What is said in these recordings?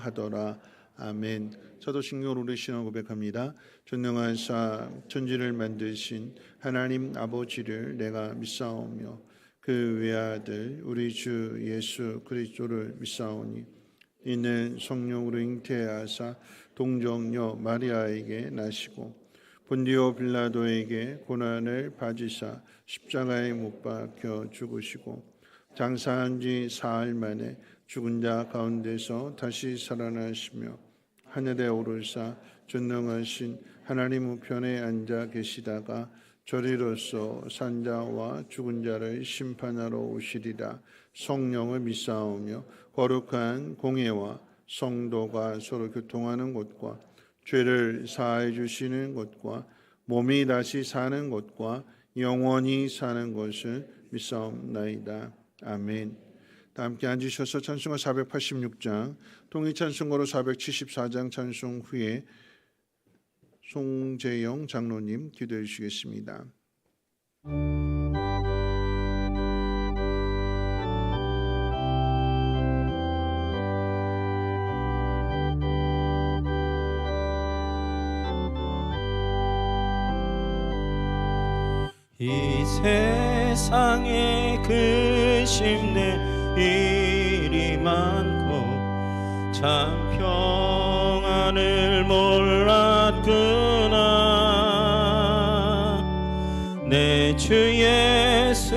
하더라. 아멘. 사도신경으로 우리 신앙 고백합니다. 전능하사 천지를 만드신 하나님 아버지를 내가 믿사오며 그 외아들 우리 주 예수 그리스도를 믿사오니 이는 성령으로 잉태하사 동정녀 마리아에게 나시고 본디오 빌라도에게 고난을 받으사 십자가에 못 박혀 죽으시고 장사한 지 사흘 만에 죽은 자 가운데서 다시 살아나시며 하늘에 오르사 전능하신 하나님 우편에 앉아 계시다가 저리로서 산자와 죽은 자를 심판하러 오시리라. 성령을 믿사오며 거룩한 공예와 성도가 서로 교통하는 곳과 죄를 사하여 주시는 곳과 몸이 다시 사는 곳과 영원히 사는 것을 믿사옵나이다. 아멘. 다 함께 앉으셔서 찬송가 486장 통일 찬송가로 474장 찬송 후에 송재영 장로님 기도해 주시겠습니다. 이 세상에 근심내 일이 많고 참 평안을 몰랐구나. 내 주 예수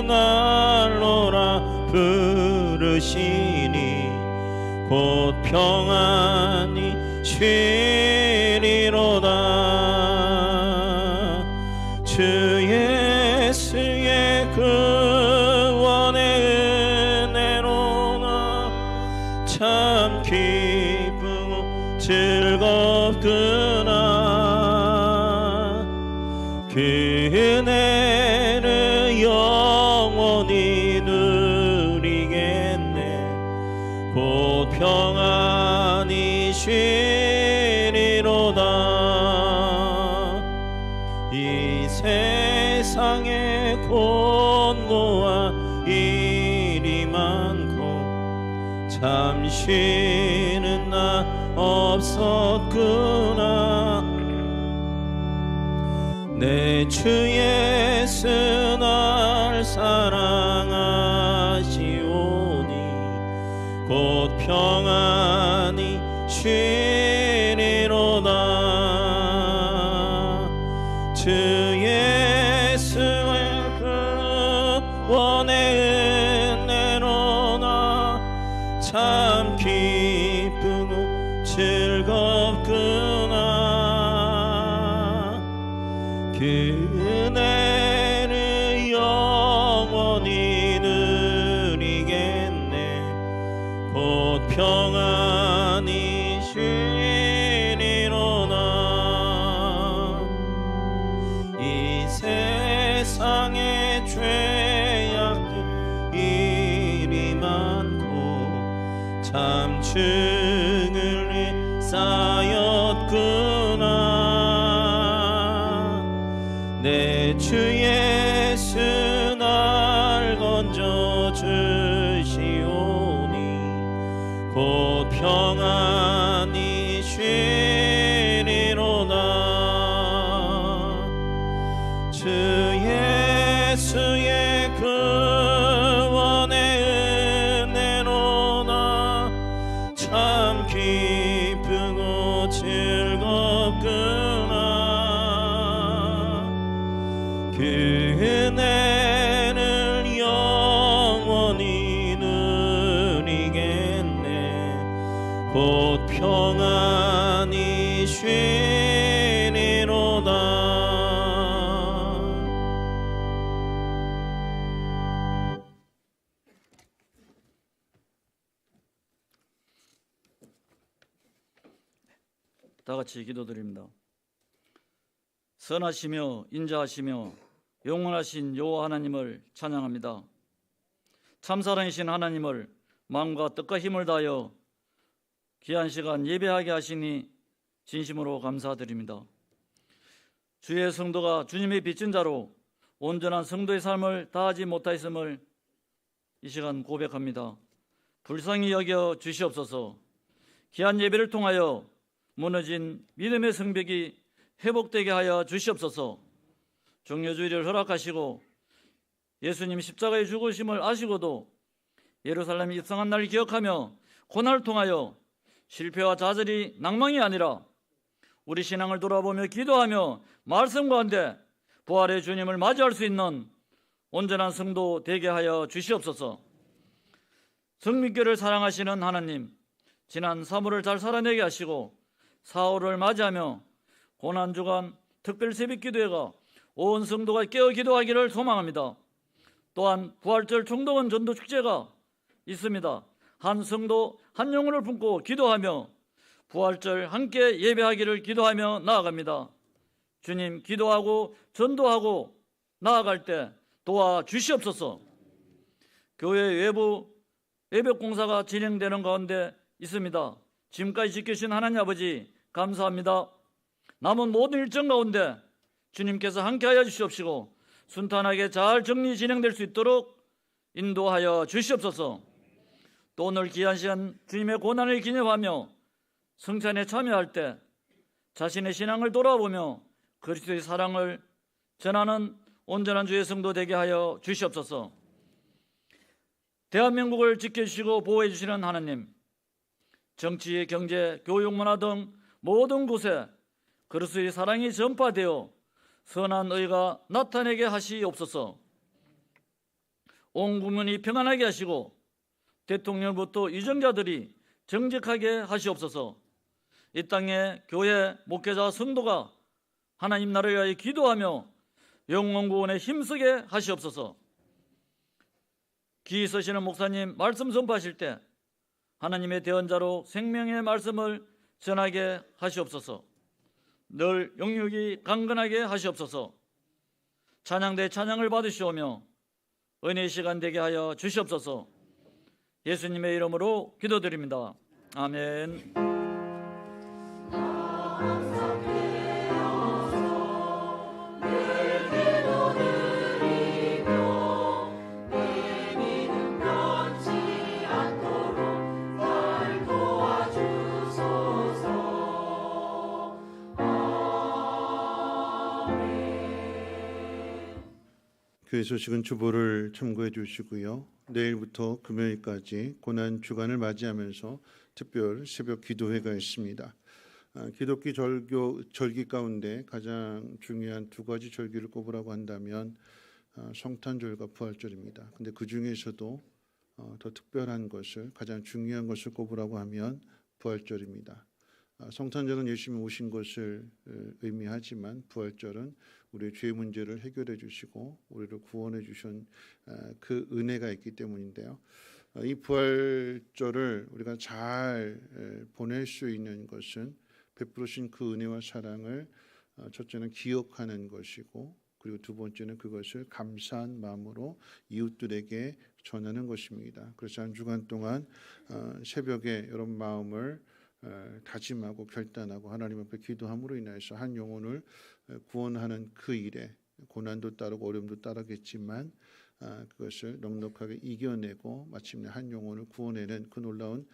날로라 부르시니 곧 평안히 쉬리로다. 주 예수의 구원의 은혜로나 참 기쁘고 즐겁구나. 그 은혜를 영원히 누리겠네. 곧 평안히 쉬리로다. 이 세상에 곤고한 일이 많고 참 쉬는 날 없었구나. 내 주 예수 날 사랑하시오니 곧 평안히 쉬리로다. 주 예수의 구원의 은혜로나 참 기쁘고 즐겁구나. 그 은혜를 영원히 누리겠네. 곧 평안히 쉬리로다. 이 세상에 죄악들 일이 많고 참 증을 쌓였구나. 내 주 예수 날 건져 주시오니 곧 평안히 쉬리로다. 주 예수의 구원의 은혜로나 참 기쁘고 즐겁구나. 그 은혜를 영원히 누리겠네. 곧 평안히 쉬리로다. 다 같이 기도드립니다. 선하시며 인자하시며 영원하신 여호와 하나님을 찬양합니다. 참사랑이신 하나님을 마음과 뜻과 힘을 다하여 귀한 시간 예배하게 하시니 진심으로 감사드립니다. 주의 성도가 주님의 빚진 자로 온전한 성도의 삶을 다하지 못하였음을 이 시간 고백합니다. 불쌍히 여겨 주시옵소서. 귀한 예배를 통하여 무너진 믿음의 성벽이 회복되게 하여 주시옵소서. 종려주의를 허락하시고 예수님 십자가의 죽으심을 아시고도 예루살렘에 입성한 날을 기억하며 고난을 통하여 실패와 좌절이 낭망이 아니라 우리 신앙을 돌아보며 기도하며 말씀 가운데 부활의 주님을 맞이할 수 있는 온전한 성도 되게 하여 주시옵소서. 성민교를 사랑하시는 하나님, 지난 3월을 잘 살아내게 하시고 4월을 맞이하며 고난주간 특별 새벽기도회가 온 성도가 깨어 기도하기를 소망합니다. 또한 부활절 총동원 전도축제가 있습니다. 한 성도 한 영혼을 품고 기도하며 부활절 함께 예배하기를 기도하며 나아갑니다. 주님, 기도하고 전도하고 나아갈 때 도와주시옵소서. 교회 외부 예배공사가 진행되는 가운데 있습니다. 지금까지 지켜주신 하나님 아버지 감사합니다. 남은 모든 일정 가운데 주님께서 함께하여 주시옵시고 순탄하게 잘 정리 진행될 수 있도록 인도하여 주시옵소서. 또 오늘 귀한 시간 주님의 고난을 기념하며 성찬에 참여할 때 자신의 신앙을 돌아보며 그리스도의 사랑을 전하는 온전한 주의 성도 되게 하여 주시옵소서. 대한민국을 지켜주시고 보호해 주시는 하나님, 정치, 경제, 교육, 문화 등 모든 곳에 그리스도의 사랑이 전파되어 선한 의가 나타내게 하시옵소서. 온 국민이 평안하게 하시고 대통령부터 유정자들이 정직하게 하시옵소서. 이 땅에 교회, 목회자, 성도가 하나님 나라를 위하여 기도하며 영원 구원에 힘쓰게 하시옵소서. 귀 서시는 목사님 말씀 선포하실 때 하나님의 대언자로 생명의 말씀을 전하게 하시옵소서. 늘 영육이 강건하게 하시옵소서. 찬양대 찬양을 받으시오며 은혜의 시간 되게 하여 주시옵소서. 예수님의 이름으로 기도드립니다. 아멘. 교회 소식은 주보를 참고해 주시고요. 내일부터 금요일까지 고난 주간을 맞이하면서 특별 새벽 기도회가 있습니다. 기독교 절기 가운데 가장 중요한 두 가지 절기를 꼽으라고 한다면 성탄절과 부활절입니다. 근데 그 중에서도 더 특별한 것을, 가장 중요한 것을 꼽으라고 하면 부활절입니다. 성탄절은 예수님이 오신 것을 의미하지만 부활절은 우리의 죄 문제를 해결해 주시고 우리를 구원해 주신 그 은혜가 있기 때문인데요. 이 부활절을 우리가 잘 보낼 수 있는 것은 베푸신 그 은혜와 사랑을 첫째는 기억하는 것이고, 그리고 두 번째는 그것을 감사한 마음으로 이웃들에게 전하는 것입니다. 그래서 한 주간 동안 새벽에 이런 마음을 다짐하고 결단하고 하나님 앞에 기도함으로 인해서 한 영혼을 구원하는 그 일에 고난도 따르고 어려움도 따르겠지만 그것을 넉넉하게 이겨내고 마침내 한 영혼을 구원해낸 그 놀라운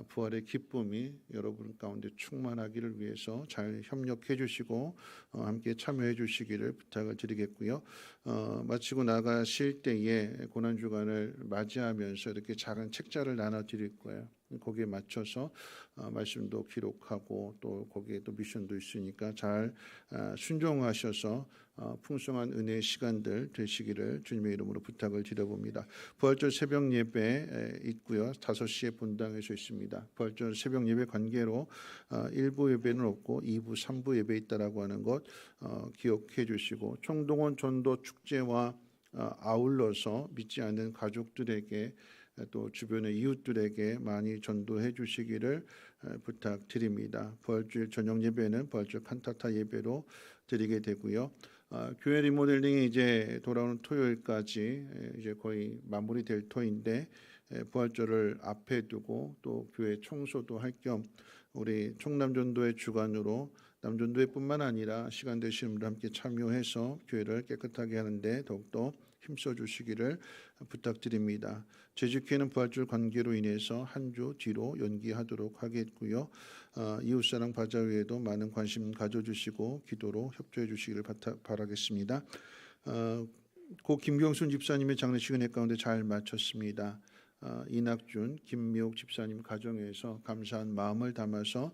부활의 기쁨이 여러분 가운데 충만하기를 위해서 잘 협력해 주시고 함께 참여해 주시기를 부탁을 드리겠고요. 마치고 나가실 때에 고난주간을 맞이하면서 이렇게 작은 책자를 나눠 드릴 거예요. 거기에 맞춰서 말씀도 기록하고 또 거기에 또 미션도 있으니까 잘 순종하셔서 풍성한 은혜의 시간들 되시기를 주님의 이름으로 부탁을 드려봅니다. 부활절 새벽 예배 있고요. 5시에 본당에서 있습니다. 부활절 새벽 예배 관계로 1부 예배는 없고 2부, 3부 예배 있다라고 하는 것 기억해 주시고, 총동원 전도 축제와 아울러서 믿지 않는 가족들에게 또 주변의 이웃들에게 많이 전도해 주시기를 부탁드립니다. 부활주일 저녁 예배는 부활절 칸타타 예배로 드리게 되고요. 교회 리모델링이 이제 돌아오는 토요일까지 이제 거의 마무리될 터인데 부활절을 앞에 두고 또 교회 청소도 할 겸 우리 총남전도의 주관으로 남전도회뿐만 아니라 시간 되시는 분들 함께 참여해서 교회를 깨끗하게 하는데 더욱더 힘써 주시기를 부탁드립니다. 제주교회는 부활절 관계로 인해서 한 주 뒤로 연기하도록 하겠고요. 이웃사랑 바자회에도 많은 관심 가져주시고 기도로 협조해 주시기를 바라겠습니다. 고 김경순 집사님의 장례식 은혜 가운데 잘 마쳤습니다. 이낙준, 김미옥 집사님 가정에서 감사한 마음을 담아서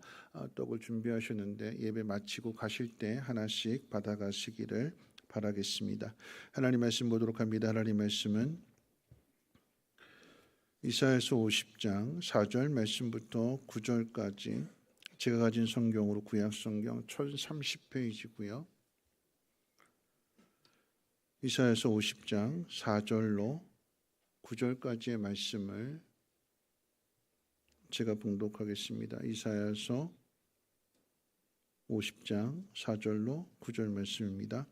떡을 준비하셨는데 예배 마치고 가실 때 하나씩 받아가시기를 바라겠습니다. 하나님 말씀 보도록 합니다. 하나님 말씀은 이사야서 50장 4절 말씀부터 9절까지 제가 가진 성경으로 구약성경 1030페이지고요. 이사야서 50장 4절로 9절까지의 말씀을 제가 봉독하겠습니다. 이사야서 50장 4절로 9절 말씀입니다.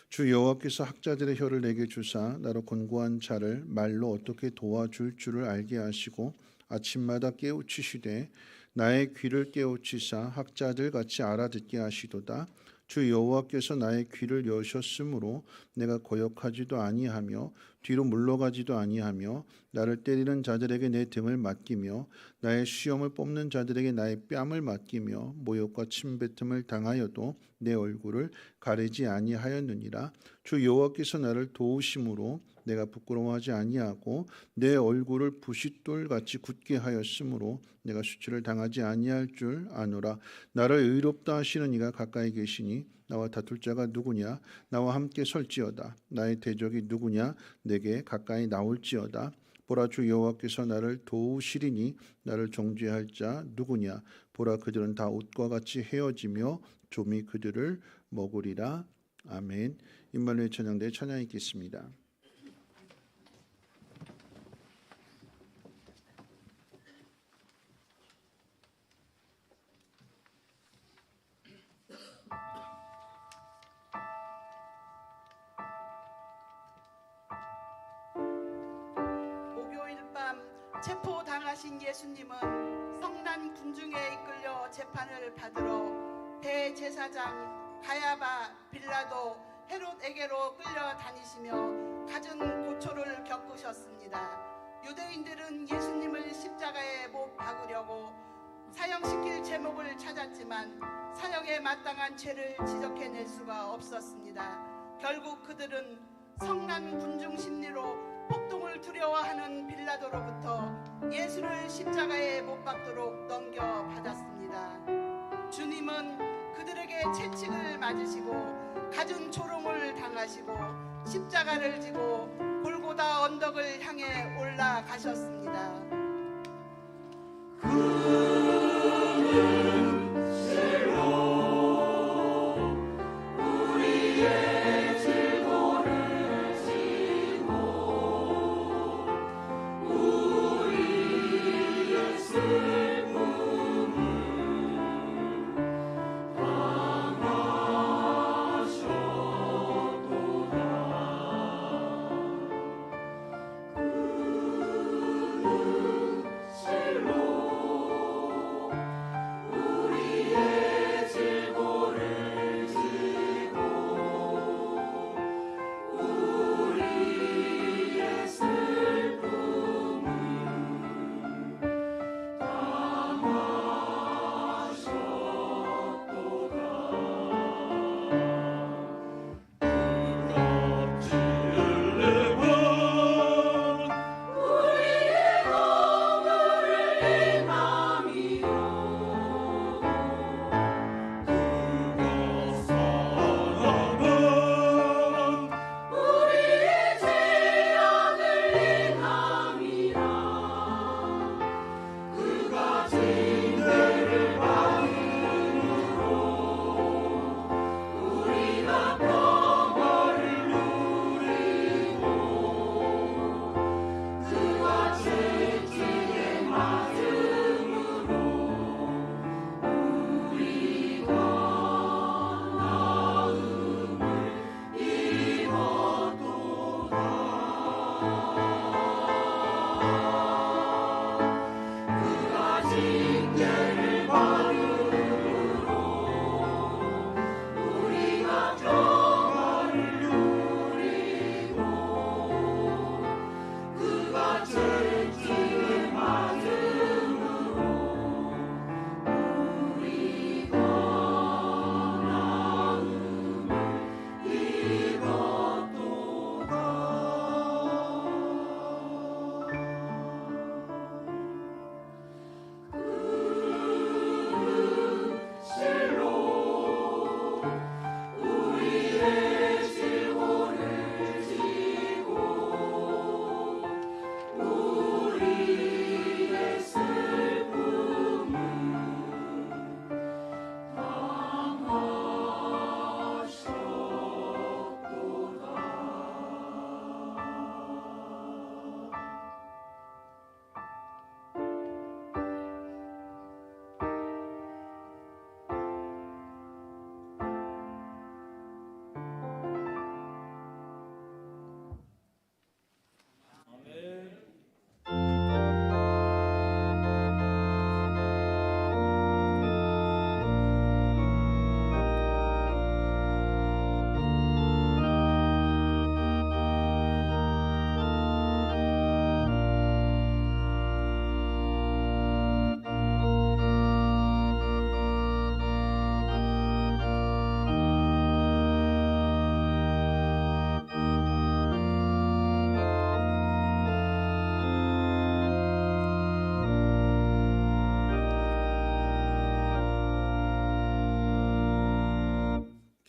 주 여호와께서 학자들의 혀를 내게 주사 나로 권고한 자를 말로 어떻게 도와줄 줄을 알게 하시고 아침마다 깨우치시되 나의 귀를 깨우치사 학자들 같이 알아듣게 하시도다. 주 여호와께서 나의 귀를 여셨으므로 내가 거역하지도 아니하며 뒤로 물러가지도 아니하며 나를 때리는 자들에게 내 등을 맡기며 나의 수염을 뽑는 자들에게 나의 뺨을 맡기며 모욕과 침뱉음을 당하여도 내 얼굴을 가리지 아니하였느니라. 주 여호와께서 나를 도우심으로 내가 부끄러워하지 아니하고 내 얼굴을 부싯돌같이 굳게 하였으므로 내가 수치를 당하지 아니할 줄 아노라. 나를 의롭다 하시는 이가 가까이 계시니 나와 다툴 자가 누구냐? 나와 함께 설지어다. 나의 대적이 누구냐? 내게 가까이 나올지어다. 보라, 주 여호와께서 나를 도우시리니 나를 정죄할 자 누구냐? 보라, 그들은 다 옷과 같이 헤어지며 좀이 그들을 먹으리라. 아멘. 임마누엘 찬양대 찬양 있겠습니다. 체포당하신 예수님은 성난 군중에 이끌려 재판을 받으러 대제사장 가야바, 빌라도, 헤롯에게로 끌려다니시며 갖은 고초를 겪으셨습니다. 유대인들은 예수님을 십자가에 못 박으려고 사형시킬 제목을 찾았지만 사형에 마땅한 죄를 지적해낼 수가 없었습니다. 결국 그들은 성난 군중 심리로 폭동을 두려워하는 빌라도로부터 예수를 십자가에 못 박도록 넘겨받았습니다. 주님은 그들에게 채찍을 맞으시고 갖은 조롱을 당하시고 십자가를 지고 골고다 언덕을 향해 올라가셨습니다.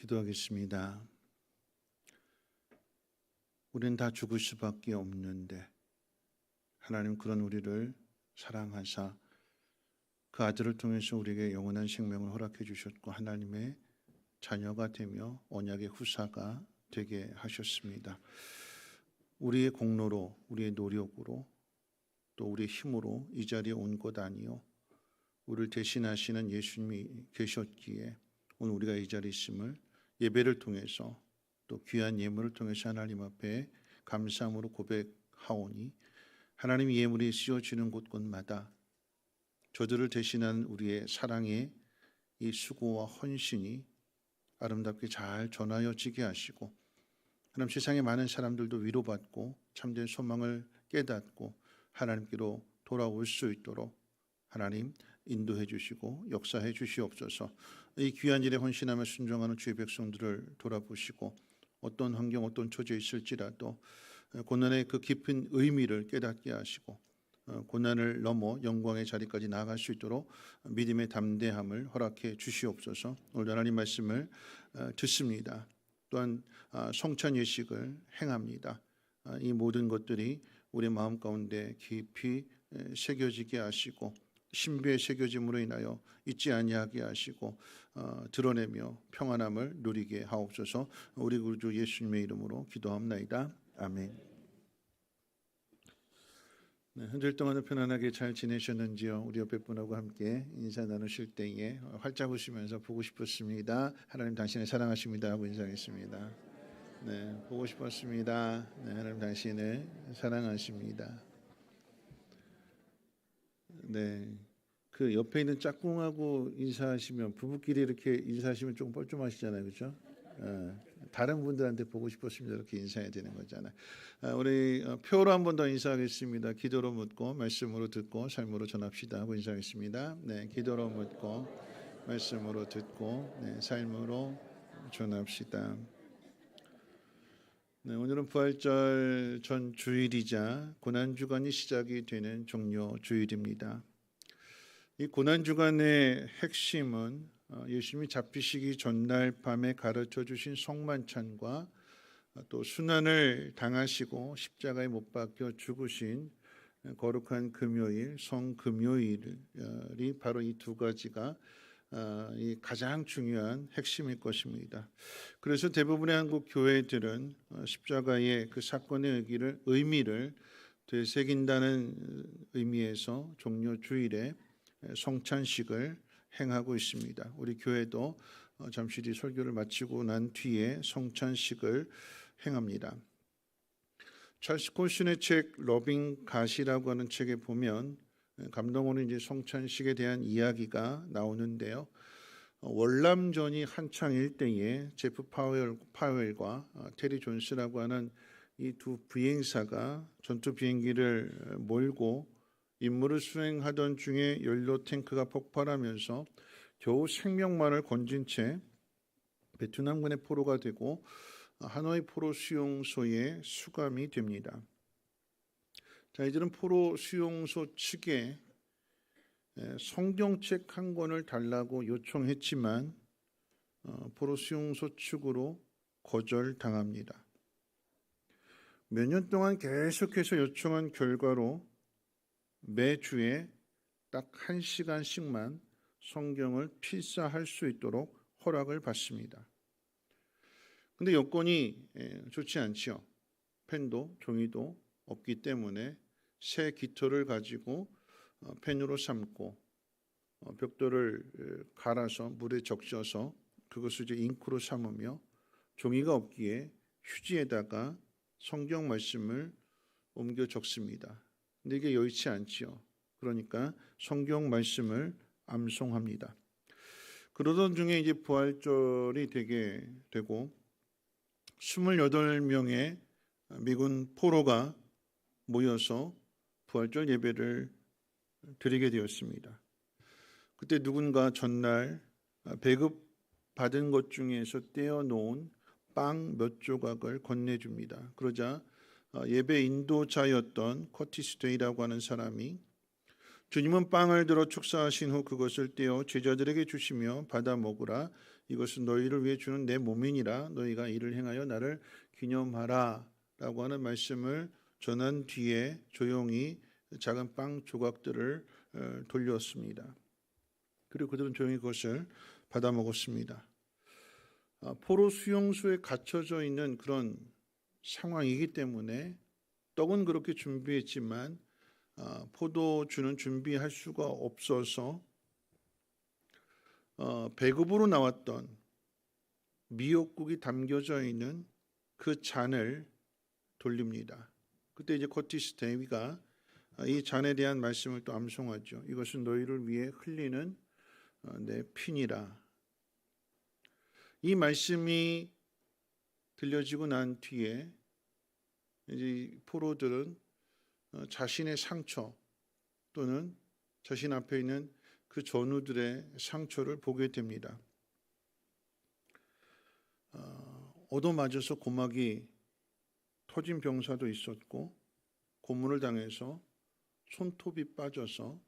기도하겠습니다. 우리는 다 죽을 수밖에 없는데 하나님 그런 우리를 사랑하사 그 아들을 통해서 우리에게 영원한 생명을 허락해 주셨고 하나님의 자녀가 되며 언약의 후사가 되게 하셨습니다. 우리의 공로로, 우리의 노력으로, 또 우리의 힘으로 이 자리에 온 것 아니요 우리를 대신하시는 예수님이 계셨기에 오늘 우리가 이 자리에 있음을 예배를 통해서 또 귀한 예물을 통해서 하나님 앞에 감사함으로 고백하오니 하나님의 예물이 씌워지는 곳곳마다 저들을 대신한 우리의 사랑의 이 수고와 헌신이 아름답게 잘 전하여지게 하시고 하나님 세상의 많은 사람들도 위로받고 참된 소망을 깨닫고 하나님께로 돌아올 수 있도록 하나님 인도해 주시고 역사해 주시옵소서. 이 귀한 일에 헌신하며 순종하는 주의 백성들을 돌아보시고 어떤 환경 어떤 처지에 있을지라도 고난의 그 깊은 의미를 깨닫게 하시고 고난을 넘어 영광의 자리까지 나아갈 수 있도록 믿음의 담대함을 허락해 주시옵소서. 오늘 하나님 말씀을 듣습니다. 또한 성찬 예식을 행합니다. 이 모든 것들이 우리 마음 가운데 깊이 새겨지게 하시고 신비에 새겨짐으로 인하여 잊지 아니하게 하시고 드러내며 평안함을 누리게 하옵소서. 우리 구주 예수님의 이름으로 기도합나이다. 아멘. 네, 한 주일 동안 편안하게 잘 지내셨는지요? 우리 옆에 분하고 함께 인사 나누실 때에 활짝 웃으면서 보고 싶었습니다. 하나님 당신을 사랑하십니다 하고 인사하겠습니다. 네, 보고 싶었습니다. 네, 하나님 당신을 사랑하십니다. 네, 그 옆에 있는 짝꿍하고 인사하시면 부부끼리 이렇게 인사하시면 조금 뻘쭘하시잖아요, 그렇죠? 다른 분들한테 보고 싶었습니다 이렇게 인사해야 되는 거잖아요. 우리 표로 한 번 더 인사하겠습니다. 기도로 묻고 말씀으로 듣고 삶으로 전합시다 하고 인사하겠습니다. 네, 기도로 묻고 말씀으로 듣고 네, 삶으로 전합시다. 네, 오늘은 부활절 전 주일이자 고난주간이 시작이 되는 종료 주일입니다. 이 고난주간의 핵심은 예수님이 잡히시기 전날 밤에 가르쳐 주신 성만찬과 또 순환을 당하시고 십자가에 못 박혀 죽으신 거룩한 금요일, 성금요일이 바로 이 두 가지가 이 가장 중요한 핵심일 것입니다. 그래서 대부분의 한국 교회들은 십자가의 그 사건의 의미를 되새긴다는 의미에서 종료 주일에 성찬식을 행하고 있습니다. 우리 교회도 잠시 뒤 설교를 마치고 난 뒤에 성찬식을 행합니다. 찰스 콜슨의 책 러빙 갓이라고 하는 책에 보면 감동오는 이제 성찬식에 대한 이야기가 나오는데요. 월남전이 한창일 때에 제프 파웰과 테리 존스라고 하는 이 두 비행사가 전투 비행기를 몰고 임무를 수행하던 중에 연료 탱크가 폭발하면서 겨우 생명만을 건진 채 베트남군의 포로가 되고 하노이 포로 수용소에 수감이 됩니다. 자, 이들은 포로 수용소 측에 성경책 한 권을 달라고 요청했지만 포로 수용소 측으로 거절당합니다. 몇 년 동안 계속해서 요청한 결과로 매주에 딱 1시간씩만 성경을 필사할 수 있도록 허락을 받습니다. 근데 여건이 좋지 않지요. 펜도 종이도 없기 때문에 새 깃털을 가지고 펜으로 삶고 벽돌을 갈아서 물에 적셔서 그것을 이제 잉크로 삼으며 종이가 없기에 휴지에다가 성경 말씀을 옮겨 적습니다. 근데 이게 여의치 않지요. 그러니까 성경 말씀을 암송합니다. 그러던 중에 이제 부활절이 되게 되고 28명의 미군 포로가 모여서 부활절 예배를 드리게 되었습니다. 그때 누군가 전날 배급받은 것 중에서 떼어놓은 빵 몇 조각을 건네줍니다. 그러자 예배 인도자였던 커티스 데이라고 하는 사람이 주님은 빵을 들어 축사하신 후 그것을 떼어 제자들에게 주시며 받아 먹으라. 이것은 너희를 위해 주는 내 몸이니라. 너희가 이를 행하여 나를 기념하라. 라고 하는 말씀을 전한 뒤에 조용히 작은 빵 조각들을 돌렸습니다. 그리고 그들은 조용히 그것을 받아 먹었습니다. 포로 수용소에 갇혀져 있는 그런 상황이기 때문에 떡은 그렇게 준비했지만 포도주는 준비할 수가 없어서 배급으로 나왔던 미역국이 담겨져 있는 그 잔을 돌립니다. 그때 이제 커티스 데이비가 이 잔에 대한 말씀을 또 암송하죠. 이것은 너희를 위해 흘리는 내 피니라. 이 말씀이 들려지고 난 뒤에 이제 포로들은 자신의 상처 또는 자신 앞에 있는 그 전우들의 상처를 보게 됩니다. 얻어맞아서 고막이 터진 병사도 있었고, 고문을 당해서 손톱이 빠져서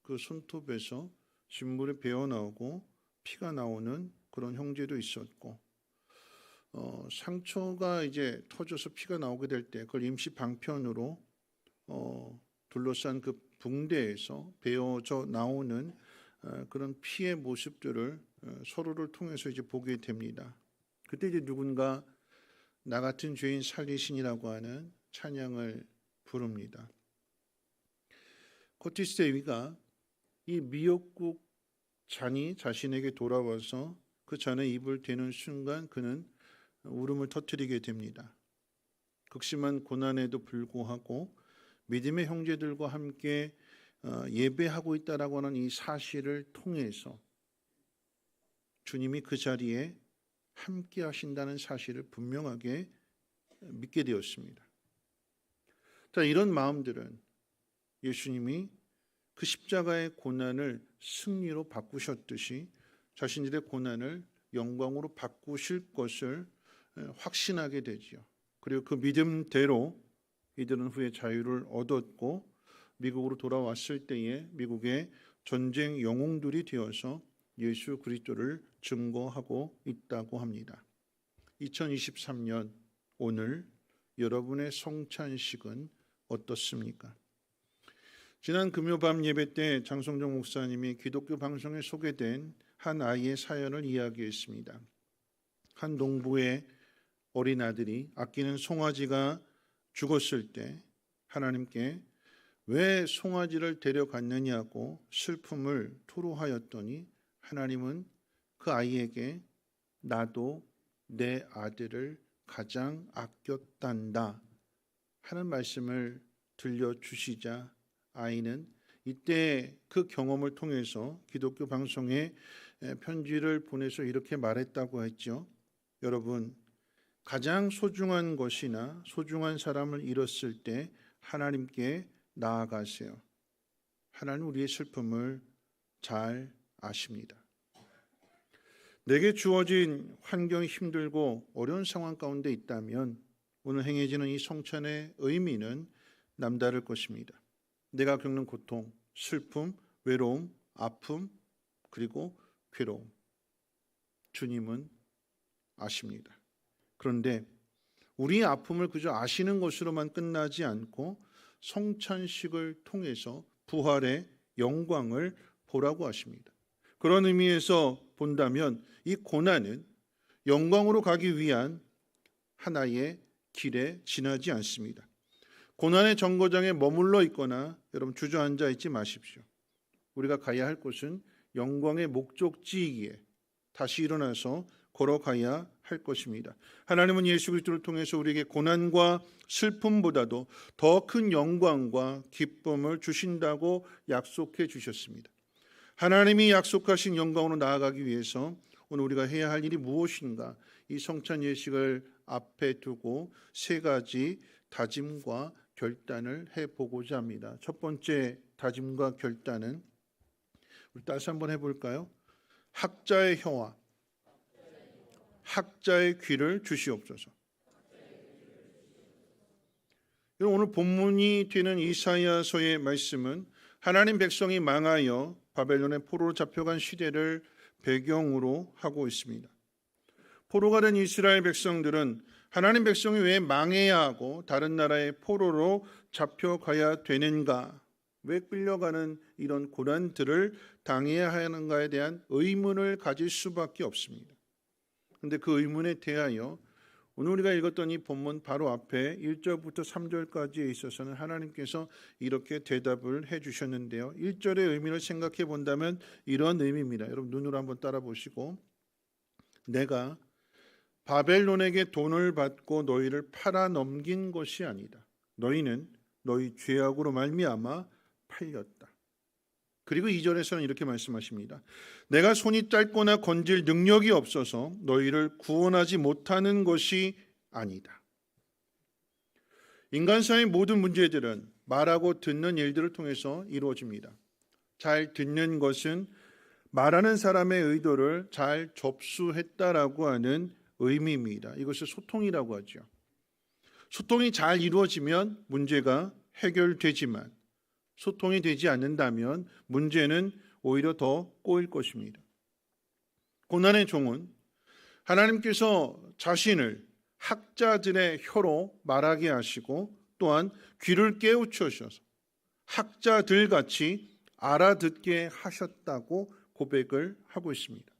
그 손톱에서 진물이 배어나오고 피가 나오는 그런 형제도 있었고, 상처가 이제 터져서 피가 나오게 될 때 그걸 임시 방편으로 둘러싼 그 붕대에서 베어져 나오는 그런 피의 모습들을 서로를 통해서 이제 보게 됩니다. 그때 이제 누군가 나 같은 죄인 살리신이라고 하는 찬양을 부릅니다. 커티스 데이비가 이 미역국 잔이 자신에게 돌아와서 그 잔에 입을 대는 순간 그는 울음을 터뜨리게 됩니다. 극심한 고난에도 불구하고 믿음의 형제들과 함께 예배하고 있다라고 하는 이 사실을 통해서 주님이 그 자리에 함께 하신다는 사실을 분명하게 믿게 되었습니다. 자, 이런 마음들은 예수님이 그 십자가의 고난을 승리로 바꾸셨듯이 자신들의 고난을 영광으로 바꾸실 것을 확신하게 되지요. 그리고 그 믿음대로 이들은 후에 자유를 얻었고 미국으로 돌아왔을 때에 미국의 전쟁 영웅들이 되어서 예수 그리스도를 증거하고 있다고 합니다. 2023년 오늘 여러분의 성찬식은 어떻습니까? 지난 금요 밤 예배 때 장성정 목사님이 기독교 방송에 소개된 한 아이의 사연을 이야기했습니다. 한 농부의 어린 아들이 아끼는 송아지가 죽었을 때 하나님께 왜 송아지를 데려갔느냐고 슬픔을 토로하였더니 하나님은 그 아이에게 나도 내 아들을 가장 아꼈단다 하는 말씀을 들려주시자 아이는 이때 그 경험을 통해서 기독교 방송에 편지를 보내서 이렇게 말했다고 했죠. 여러분, 가장 소중한 것이나 소중한 사람을 잃었을 때 하나님께 나아가세요. 하나님 우리의 슬픔을 잘 아십니다. 내게 주어진 환경이 힘들고 어려운 상황 가운데 있다면 오늘 행해지는 이 성찬의 의미는 남다를 것입니다. 내가 겪는 고통, 슬픔, 외로움, 아픔, 그리고 괴로움. 주님은 아십니다. 그런데 우리의 아픔을 그저 아시는 것으로만 끝나지 않고 성찬식을 통해서 부활의 영광을 보라고 하십니다. 그런 의미에서 본다면 이 고난은 영광으로 가기 위한 하나의 길에 지나지 않습니다. 고난의 정거장에 머물러 있거나 여러분 주저앉아 있지 마십시오. 우리가 가야 할 곳은 영광의 목적지이기에 다시 일어나서 걸어가야 할 것입니다. 하나님은 예수 그리스도를 통해서 우리에게 고난과 슬픔보다도 더 큰 영광과 기쁨을 주신다고 약속해 주셨습니다. 하나님이 약속하신 영광으로 나아가기 위해서 오늘 우리가 해야 할 일이 무엇인가? 이 성찬 예식을 앞에 두고 세 가지 다짐과 결단을 해보고자 합니다. 첫 번째 다짐과 결단은 우리 다시 한번 해볼까요? 학자의 혀와 학자의 귀를 주시옵소서. 오늘 본문이 되는 이사야서의 말씀은 하나님 백성이 망하여 바벨론의 포로로 잡혀간 시대를 배경으로 하고 있습니다. 포로가 된 이스라엘 백성들은 하나님 백성이 왜 망해야 하고 다른 나라의 포로로 잡혀가야 되는가, 왜 끌려가는 이런 고난들을 당해야 하는가에 대한 의문을 가질 수밖에 없습니다. 그런데 그 의문에 대하여 오늘 우리가 읽었던 이 본문 바로 앞에 1절부터 3절까지에 있어서는 하나님께서 이렇게 대답을 해주셨는데요. 1절의 의미를 생각해 본다면 이런 의미입니다. 여러분 눈으로 한번 따라 보시고, 내가 바벨론에게 돈을 받고 너희를 팔아 넘긴 것이 아니다. 너희는 너희 죄악으로 말미암아 팔렸다. 그리고 2절에서는 이렇게 말씀하십니다. 내가 손이 짧거나 건질 능력이 없어서 너희를 구원하지 못하는 것이 아니다. 인간사의 모든 문제들은 말하고 듣는 일들을 통해서 이루어집니다. 잘 듣는 것은 말하는 사람의 의도를 잘 접수했다라고 하는 의미입니다. 이것을 소통이라고 하죠. 소통이 잘 이루어지면 문제가 해결되지만 소통이 되지 않는다면 문제는 오히려 더 꼬일 것입니다. 고난의 종은 하나님께서 자신을 학자들의 혀로 말하게 하시고 또한 귀를 깨우쳐주셔서 학자들 같이 알아듣게 하셨다고 고백을 하고 있습니다.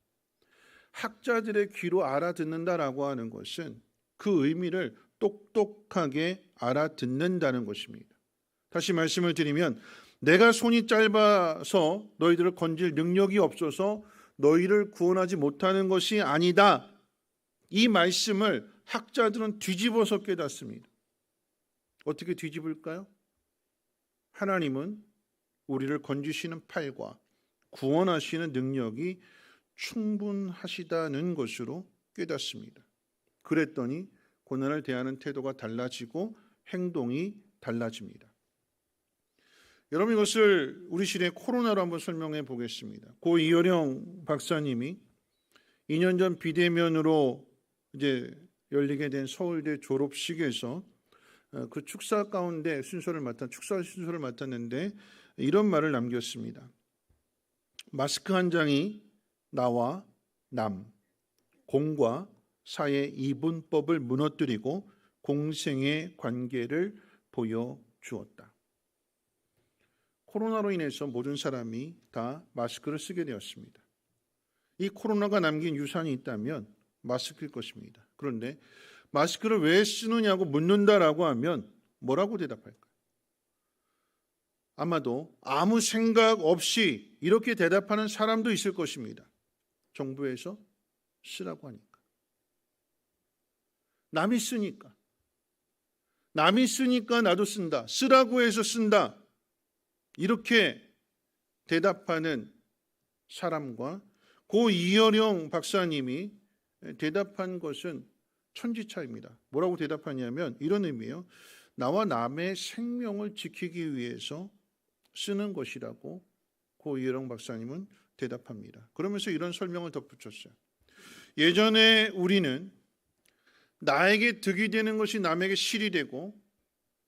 학자들의 귀로 알아듣는다라고 하는 것은 그 의미를 똑똑하게 알아듣는다는 것입니다. 다시 말씀을 드리면, 내가 손이 짧아서 너희들을 건질 능력이 없어서 너희를 구원하지 못하는 것이 아니다. 이 말씀을 학자들은 뒤집어서 깨닫습니다. 어떻게 뒤집을까요? 하나님은 우리를 건지시는 팔과 구원하시는 능력이 충분하시다는 것으로 깨닫습니다. 그랬더니 고난을 대하는 태도가 달라지고 행동이 달라집니다. 여러분, 이것을 우리 시대의 코로나로 한번 설명해 보겠습니다. 고 이효령 박사님이 2년 전 비대면으로 이제 열리게 된 서울대 졸업식에서 그 축사 가운데 축사 순서를 맡았는데 이런 말을 남겼습니다. 마스크 한 장이 나와 남, 공과 사의 이분법을 무너뜨리고 공생의 관계를 보여주었다. 코로나로 인해서 모든 사람이 다 마스크를 쓰게 되었습니다. 이 코로나가 남긴 유산이 있다면 마스크일 것입니다. 그런데 마스크를 왜 쓰느냐고 묻는다라고 하면 뭐라고 대답할까요? 아마도 아무 생각 없이 이렇게 대답하는 사람도 있을 것입니다. 정부에서 쓰라고 하니까. 남이 쓰니까 나도 쓴다. 쓰라고 해서 쓴다. 이렇게 대답하는 사람과 고 이효령 박사님이 대답한 것은 천지차이입니다. 뭐라고 대답하냐면 이런 의미예요. 나와 남의 생명을 지키기 위해서 쓰는 것이라고 고 이효령 박사님은 대답합니다. 그러면서 이런 설명을 덧붙였어요. 예전에 우리는 나에게 득이 되는 것이 남에게 실이 되고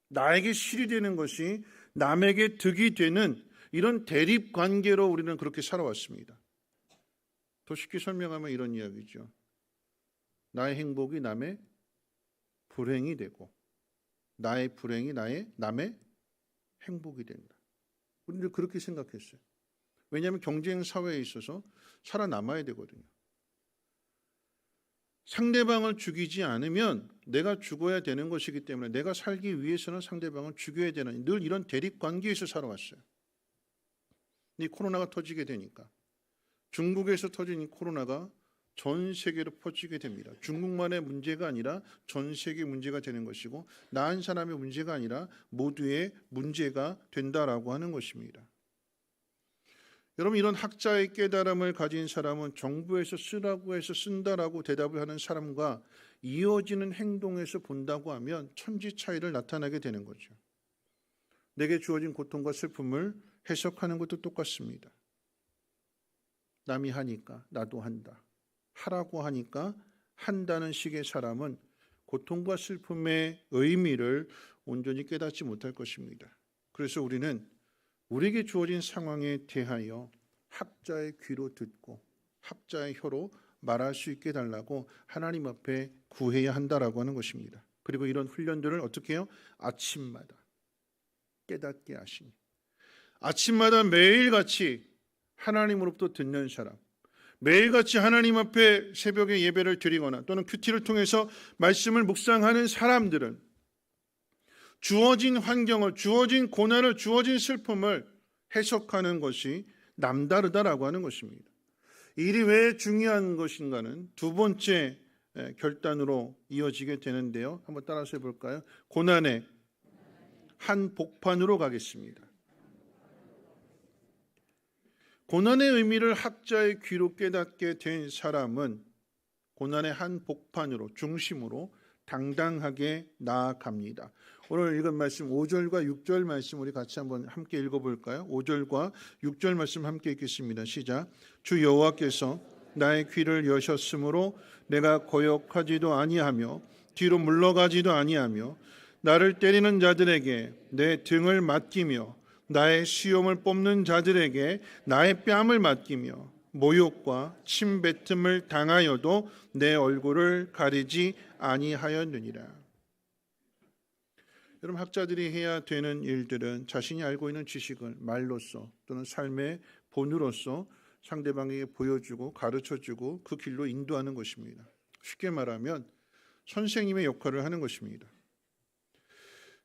나에게 실이 되는 것이 남에게 득이 되는 이런 대립 관계로 우리는 그렇게 살아왔습니다. 더 쉽게 설명하면 이런 이야기죠. 나의 행복이 남의 불행이 되고 나의 불행이 남의 행복이 된다. 우리는 그렇게 생각했어요. 왜냐하면 경쟁 사회에 있어서 살아남아야 되거든요. 상대방을 죽이지 않으면 내가 죽어야 되는 것이기 때문에 내가 살기 위해서는 상대방을 죽여야 되는 늘 이런 대립 관계에서 살아왔어요. 이 코로나가 터지게 되니까 중국에서 터진 이 코로나가 전 세계로 퍼지게 됩니다. 중국만의 문제가 아니라 전 세계 문제가 되는 것이고 나 한 사람의 문제가 아니라 모두의 문제가 된다라고 하는 것입니다. 여러분, 이런 학자의 깨달음을 가진 사람은 정부에서 쓰라고 해서 쓴다라고 대답을 하는 사람과 이어지는 행동에서 본다고 하면 천지 차이를 나타나게 되는 거죠. 내게 주어진 고통과 슬픔을 해석하는 것도 똑같습니다. 남이 하니까 나도 한다. 하라고 하니까 한다는 식의 사람은 고통과 슬픔의 의미를 온전히 깨닫지 못할 것입니다. 그래서 우리는 우리에게 주어진 상황에 대하여 학자의 귀로 듣고 학자의 혀로 말할 수 있게 달라고 하나님 앞에 구해야 한다라고 하는 것입니다. 그리고 이런 훈련들을 어떻게 해요? 아침마다 깨닫게 하시니, 아침마다 매일같이 하나님으로부터 듣는 사람, 매일같이 하나님 앞에 새벽에 예배를 드리거나 또는 큐티를 통해서 말씀을 묵상하는 사람들은 주어진 환경을, 주어진 고난을, 주어진 슬픔을 해석하는 것이 남다르다라고 하는 것입니다. 일이 왜 중요한 것인가는 두 번째 결단으로 이어지게 되는데요. 한번 따라서 해볼까요? 고난의 한 복판으로 가겠습니다. 고난의 의미를 학자의 귀로 깨닫게 된 사람은 고난의 한 복판으로, 중심으로 당당하게 나아갑니다. 오늘 읽은 말씀 5절과 6절 말씀 우리 같이 한번 함께 읽어볼까요? 5절과 6절 말씀 함께 읽겠습니다. 시작. 주 여호와께서 나의 귀를 여셨으므로 내가 거역하지도 아니하며 뒤로 물러가지도 아니하며 나를 때리는 자들에게 내 등을 맡기며 나의 수염을 뽑는 자들에게 나의 뺨을 맡기며 모욕과 침뱉음을 당하여도 내 얼굴을 가리지 아니하였느니라. 여러분, 학자들이 해야 되는 일들은 자신이 알고 있는 지식을 말로써 또는 삶의 본으로서 상대방에게 보여주고 가르쳐주고 그 길로 인도하는 것입니다. 쉽게 말하면 선생님의 역할을 하는 것입니다.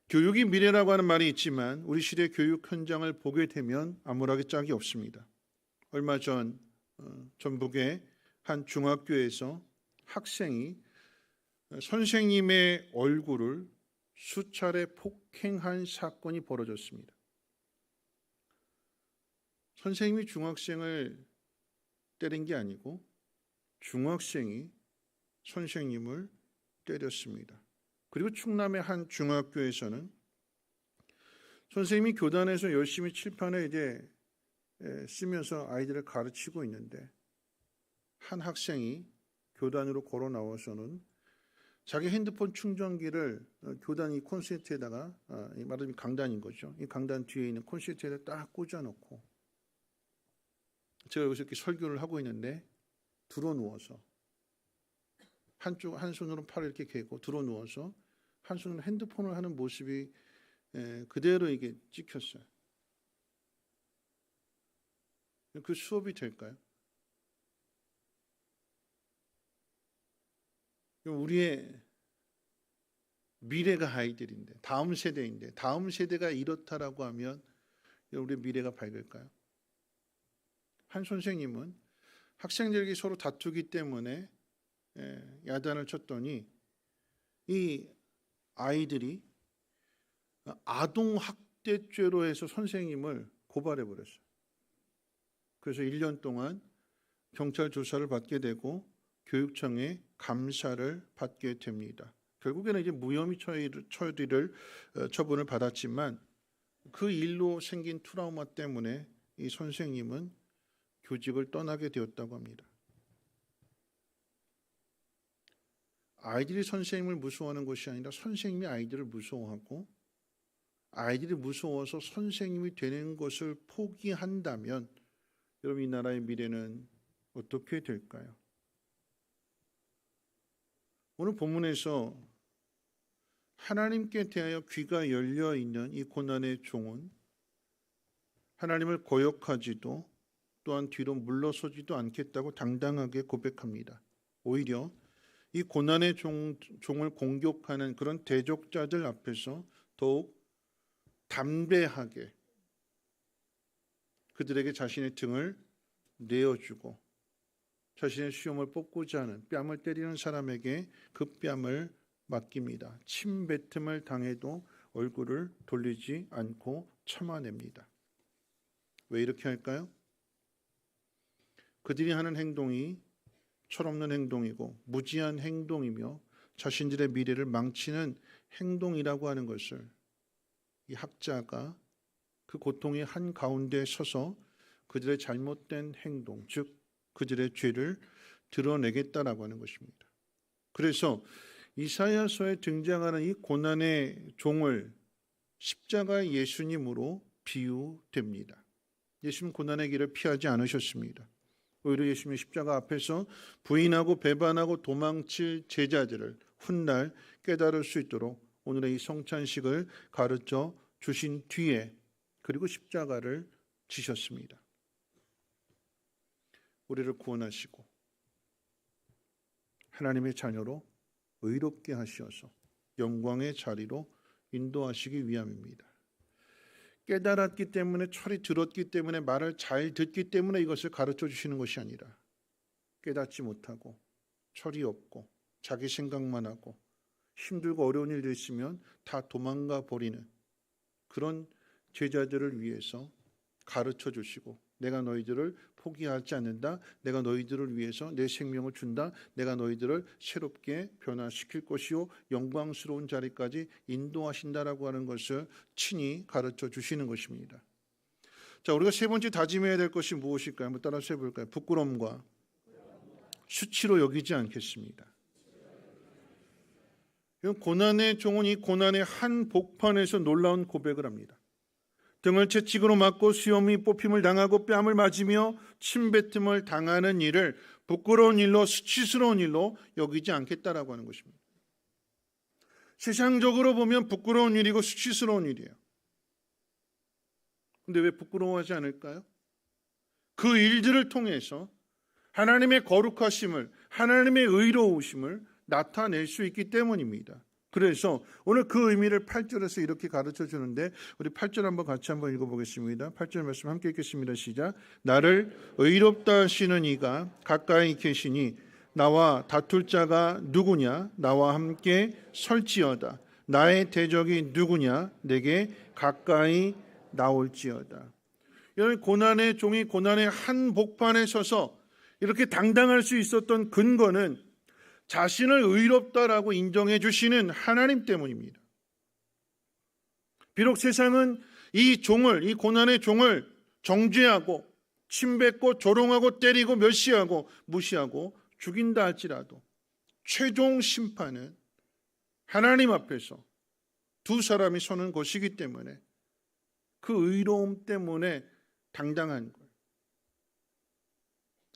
교육이 미래라고 하는 말이 있지만 우리 시대 교육 현장을 보게 되면 아무렇게 짝이 없습니다. 얼마 전 전북의 한 중학교에서 학생이 선생님의 얼굴을 수차례 폭행한 사건이 벌어졌습니다. 선생님이 중학생을 때린 게 아니고 중학생이 선생님을 때렸습니다. 그리고 충남의 한 중학교에서는 선생님이 교단에서 열심히 칠판에 이제 쓰면서 아이들을 가르치고 있는데 한 학생이 교단으로 걸어 나와서는 자기 핸드폰 충전기를 교단 이 콘센트에다가 말하자면 강단인 거죠. 이 강단 뒤에 있는 콘센트에다 딱 꽂아놓고 제가 여기서 이렇게 설교를 하고 있는데 들어 누워서 한 손으로 팔을 이렇게 개고 들어 누워서 한 손으로 핸드폰을 하는 모습이 그대로 이게 찍혔어요. 그 수업이 될까요? 우리의 미래가 아이들인데, 다음 세대인데, 다음 세대가 이렇다라고 하면 우리의 미래가 밝을까요? 한 선생님은 학생들에게 서로 다투기 때문에 야단을 쳤더니 이 아이들이 아동학대죄로 해서 선생님을 고발해버렸어요. 그래서 1년 동안 경찰 조사를 받게 되고 교육청에 감사를 받게 됩니다. 결국에는 이제 무혐의 처분을 받았지만 그 일로 생긴 트라우마 때문에 이 선생님은 교직을 떠나게 되었다고 합니다. 아이들이 선생님을 무서워하는 것이 아니라 선생님이 아이들을 무서워하고 아이들이 무서워서 선생님이 되는 것을 포기한다면 여러분 이 나라의 미래는 어떻게 될까요? 오늘 본문에서 하나님께 대하여 귀가 열려 있는 이 고난의 종은 하나님을 거역하지도 또한 뒤로 물러서지도 않겠다고 당당하게 고백합니다. 오히려 이 고난의 종을 공격하는 그런 대적자들 앞에서 더욱 담대하게 그들에게 자신의 등을 내어주고 자신의 수염을 뽑고자 하는 뺨을 때리는 사람에게 그 뺨을 맡깁니다. 침뱉음을 당해도 얼굴을 돌리지 않고 참아냅니다. 왜 이렇게 할까요? 그들이 하는 행동이 철없는 행동이고 무지한 행동이며 자신들의 미래를 망치는 행동이라고 하는 것을 이 학자가 그 고통의 한가운데 서서 그들의 잘못된 행동, 즉 그들의 죄를 드러내겠다라고 하는 것입니다. 그래서 이사야서에 등장하는 이 고난의 종을 십자가의 예수님으로 비유됩니다. 예수님 고난의 길을 피하지 않으셨습니다. 오히려 예수님의 십자가 앞에서 부인하고 배반하고 도망칠 제자들을 훗날 깨달을 수 있도록 오늘의 이 성찬식을 가르쳐 주신 뒤에 그리고 십자가를 지셨습니다. 우리를 구원하시고 하나님의 자녀로 의롭게 하시어서 영광의 자리로 인도하시기 위함입니다. 깨달았기 때문에, 철이 들었기 때문에, 말을 잘 듣기 때문에 이것을 가르쳐 주시는 것이 아니라 깨닫지 못하고 철이 없고 자기 생각만 하고 힘들고 어려운 일이 있으면 다 도망가 버리는 그런 제자들을 위해서 가르쳐 주시고, 내가 너희들을 포기하지 않는다, 내가 너희들을 위해서 내 생명을 준다, 내가 너희들을 새롭게 변화시킬 것이요 영광스러운 자리까지 인도하신다라고 하는 것을 친히 가르쳐 주시는 것입니다. 자, 우리가 세 번째 다짐해야 될 것이 무엇일까요? 한번 따라서 해볼까요? 부끄러움과 수치로 여기지 않겠습니다. 고난의 종은 이 고난의 한 복판에서 놀라운 고백을 합니다. 등을 채찍으로 맞고 수염이 뽑힘을 당하고 뺨을 맞으며 침뱉음을 당하는 일을 부끄러운 일로, 수치스러운 일로 여기지 않겠다라고 하는 것입니다. 세상적으로 보면 부끄러운 일이고 수치스러운 일이에요. 근데 왜 부끄러워하지 않을까요? 그 일들을 통해서 하나님의 거룩하심을, 하나님의 의로우심을 나타낼 수 있기 때문입니다. 그래서 오늘 그 의미를 8절에서 이렇게 가르쳐 주는데, 우리 8절 한번 같이 한번 읽어보겠습니다. 8절 말씀 함께 읽겠습니다. 시작. 나를 의롭다 하시는 이가 가까이 계시니 나와 다툴 자가 누구냐? 나와 함께 설지어다. 나의 대적이 누구냐? 내게 가까이 나올지어다. 이런 고난의 종이 고난의 한 복판에 서서 이렇게 당당할 수 있었던 근거는 자신을 의롭다라고 인정해 주시는 하나님 때문입니다. 비록 세상은 이 종을, 이 고난의 종을 정죄하고 침뱉고 조롱하고 때리고 멸시하고 무시하고 죽인다 할지라도 최종 심판은 하나님 앞에서 두 사람이 서는 것이기 때문에 그 의로움 때문에 당당한 거예요.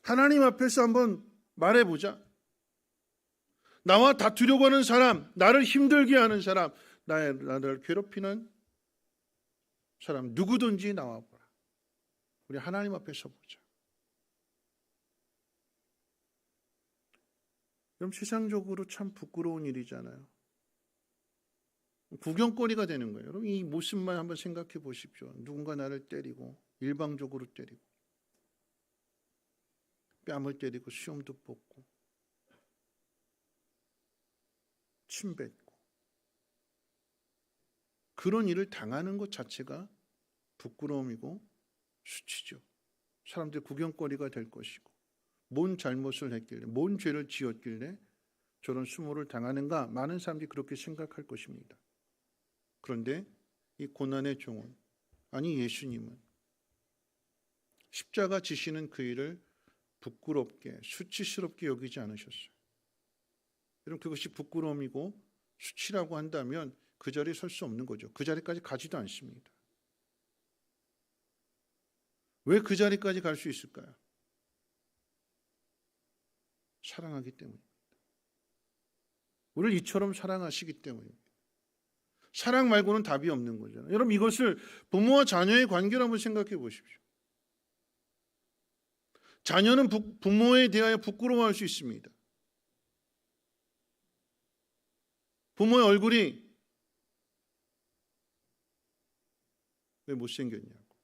하나님 앞에서 한번 말해보자. 나와 다투려고 하는 사람, 나를 힘들게 하는 사람, 나를 괴롭히는 사람 누구든지 나와보라. 우리 하나님 앞에 서보자. 그럼 세상적으로 참 부끄러운 일이잖아요. 구경거리가 되는 거예요. 여러분, 이 모습만 한번 생각해 보십시오. 누군가 나를 때리고, 일방적으로 때리고, 뺨을 때리고, 수염도 뽑고, 침뱉고, 그런 일을 당하는 것 자체가 부끄러움이고 수치죠. 사람들 구경거리가 될 것이고, 뭔 잘못을 했길래, 뭔 죄를 지었길래 저런 수모를 당하는가, 많은 사람들이 그렇게 생각할 것입니다. 그런데 이 고난의 종은, 아니 예수님은 십자가 지시는 그 일을 부끄럽게, 수치스럽게 여기지 않으셨어요. 여러분, 그것이 부끄러움이고 수치라고 한다면 그 자리에 설 수 없는 거죠. 그 자리까지 가지도 않습니다. 왜 그 자리까지 갈 수 있을까요? 사랑하기 때문입니다. 우리를 이처럼 사랑하시기 때문입니다. 사랑 말고는 답이 없는 거잖아요. 여러분, 이것을 부모와 자녀의 관계로 한번 생각해 보십시오. 자녀는 부모에 대하여 부끄러워할 수 있습니다. 부모의 얼굴이 왜 못생겼냐고,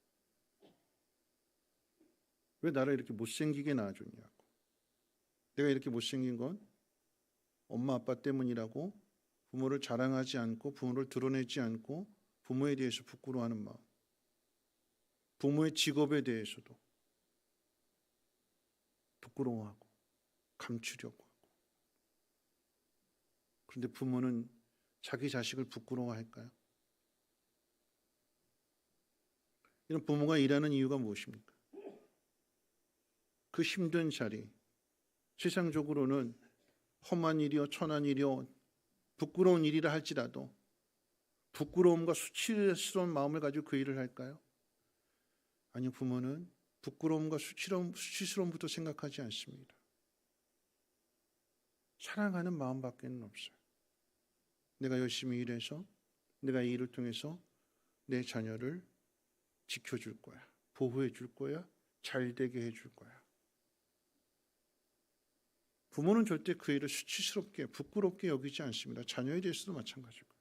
왜 나를 이렇게 못생기게 낳아줬냐고, 내가 이렇게 못생긴 건 엄마 아빠 때문이라고 부모를 자랑하지 않고 부모를 드러내지 않고 부모에 대해서 부끄러워하는 마음, 부모의 직업에 대해서도 부끄러워하고 감추려고 하고. 그런데 부모는 자기 자식을 부끄러워할까요? 이런 부모가 일하는 이유가 무엇입니까? 그 힘든 자리, 세상적으로는 험한 일이요 천한 일이요 부끄러운 일이라 할지라도 부끄러움과 수치스러운 마음을 가지고 그 일을 할까요? 아니, 부모는 부끄러움과 수치스러움부터 생각하지 않습니다. 사랑하는 마음밖에는 없어요. 내가 열심히 일해서 내가 이 일을 통해서 내 자녀를 지켜줄 거야, 보호해 줄 거야, 잘 되게 해줄 거야. 부모는 절대 그 일을 수치스럽게 부끄럽게 여기지 않습니다. 자녀에 대해서도 마찬가지고.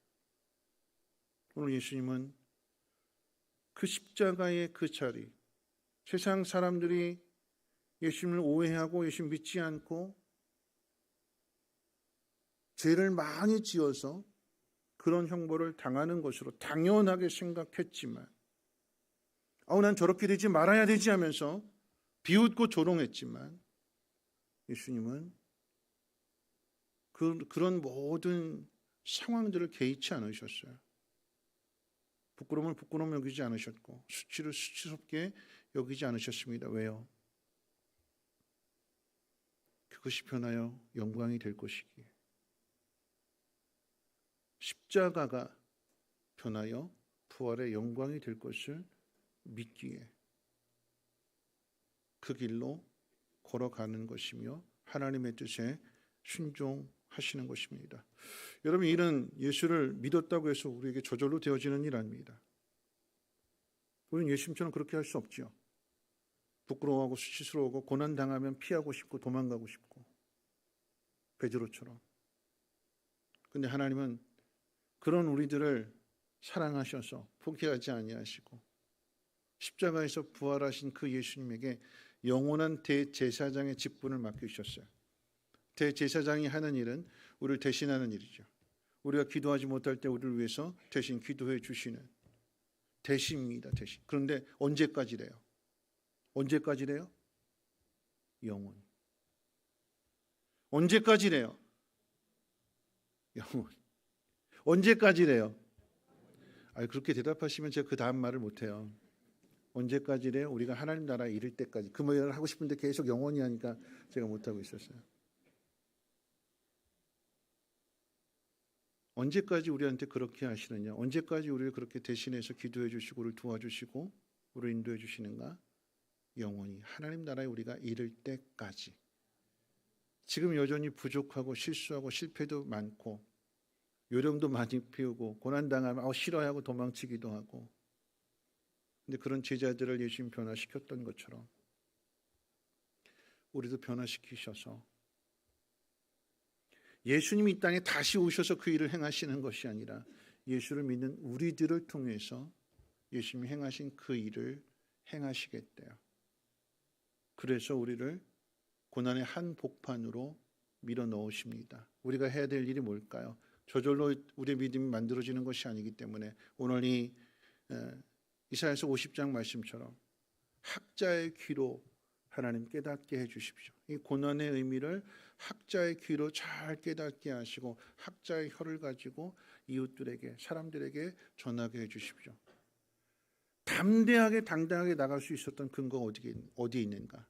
오늘 예수님은 그 십자가의 그 자리, 세상 사람들이 예수님을 오해하고 예수님 믿지 않고 죄를 많이 지어서 그런 형벌을 당하는 것으로 당연하게 생각했지만, 난 저렇게 되지 말아야 되지 하면서 비웃고 조롱했지만, 예수님은 그런 모든 상황들을 개의치 않으셨어요. 부끄러움을 부끄러움 여기지 않으셨고, 수치를 수치스럽게 여기지 않으셨습니다. 왜요? 그것이 변하여 영광이 될 것이기에, 십자가가 변하여 부활의 영광이 될 것을 믿기에 그 길로 걸어가는 것이며 하나님의 뜻에 순종하시는 것입니다. 여러분, 이는 예수를 믿었다고 해서 우리에게 저절로 되어지는 일 아닙니다. 우리는 예수님처럼 그렇게 할 수 없죠. 부끄러워하고 수치스러워하고 고난당하면 피하고 싶고 도망가고 싶고, 베드로처럼. 근데 하나님은 그런 우리들을 사랑하셔서 포기하지 아니하시고 십자가에서 부활하신 그 예수님에게 영원한 대제사장의 직분을 맡기셨어요. 대제사장이 하는 일은 우리를 대신하는 일이죠. 우리가 기도하지 못할 때 우리를 위해서 대신 기도해 주시는 대신입니다. 대신. 그런데 언제까지래요? 언제까지래요? 영원. 언제까지래요? 영원. 언제까지래요? 그렇게 대답하시면 제가 그 다음 말을 못해요. 언제까지래요? 우리가 하나님 나라에 이를 때까지. 그 말을 하고 싶은데 계속 영원히 하니까 제가 못하고 있었어요. 언제까지 우리한테 그렇게 하시느냐? 언제까지 우리를 그렇게 대신해서 기도해 주시고 우리를 도와주시고 우리를 인도해 주시는가? 영원히 하나님 나라에 우리가 이를 때까지. 지금 여전히 부족하고 실수하고 실패도 많고 요령도 많이 피우고 고난당하면 싫어하고 도망치기도 하고, 근데 그런 제자들을 예수님 변화시켰던 것처럼 우리도 변화시키셔서 예수님이 이 땅에 다시 오셔서 그 일을 행하시는 것이 아니라 예수를 믿는 우리들을 통해서 예수님이 행하신 그 일을 행하시겠대요. 그래서 우리를 고난의 한복판으로 밀어 넣으십니다. 우리가 해야 될 일이 뭘까요? 저절로 우리의 믿음이 만들어지는 것이 아니기 때문에 오늘 이 이사야서 50장 말씀처럼 학자의 귀로 하나님 깨닫게 해주십시오. 이 고난의 의미를 학자의 귀로 잘 깨닫게 하시고 학자의 혀를 가지고 이웃들에게, 사람들에게 전하게 해주십시오. 담대하게 당당하게 나갈 수 있었던 근거가 어디에 있는가?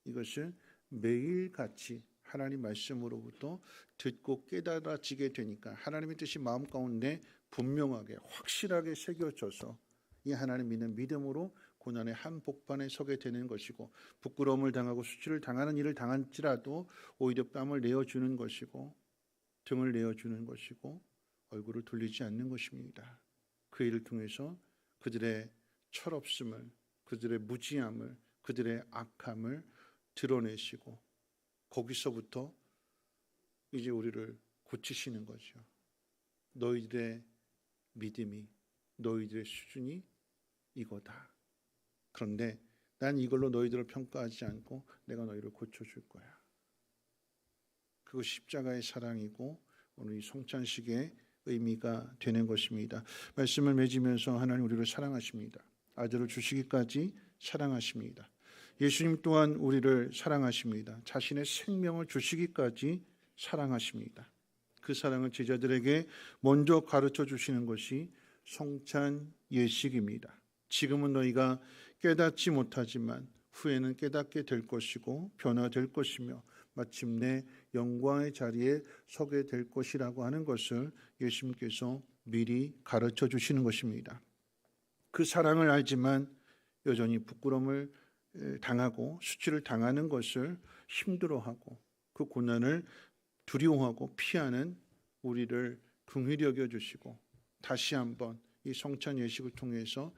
이것을 매일같이 하나님 말씀으로부터 듣고 깨달아지게 되니까 하나님의 뜻이 마음 가운데 분명하게 확실하게 새겨져서 이 하나님 믿는 믿음으로 고난의 한복판에 서게 되는 것이고, 부끄러움을 당하고 수치를 당하는 일을 당할지라도 오히려 뺨을 내어주는 것이고 등을 내어주는 것이고 얼굴을 돌리지 않는 것입니다. 그 일을 통해서 그들의 철없음을, 그들의 무지함을, 그들의 악함을 드러내시고 거기서부터 이제 우리를 고치시는 거죠. 너희들의 믿음이, 너희들의 수준이 이거다. 그런데 난 이걸로 너희들을 평가하지 않고 내가 너희를 고쳐줄 거야. 그것이 십자가의 사랑이고 오늘 이 성찬식의 의미가 되는 것입니다. 말씀을 맺으면서 하나님 우리를 사랑하십니다. 아들을 주시기까지 사랑하십니다. 예수님 또한 우리를 사랑하십니다. 자신의 생명을 주시기까지 사랑하십니다. 그 사랑을 제자들에게 먼저 가르쳐 주시는 것이 성찬 예식입니다. 지금은 너희가 깨닫지 못하지만 후에는 깨닫게 될 것이고 변화될 것이며 마침내 영광의 자리에 서게 될 것이라고 하는 것을 예수님께서 미리 가르쳐 주시는 것입니다. 그 사랑을 알지만 여전히 부끄러움을 당하고 수치를 당하는 것을 힘들어하고 그 고난을 두려워하고 피하는 우리를 긍휼히 여겨 주시고 다시 한번 이 성찬 예식을 통해서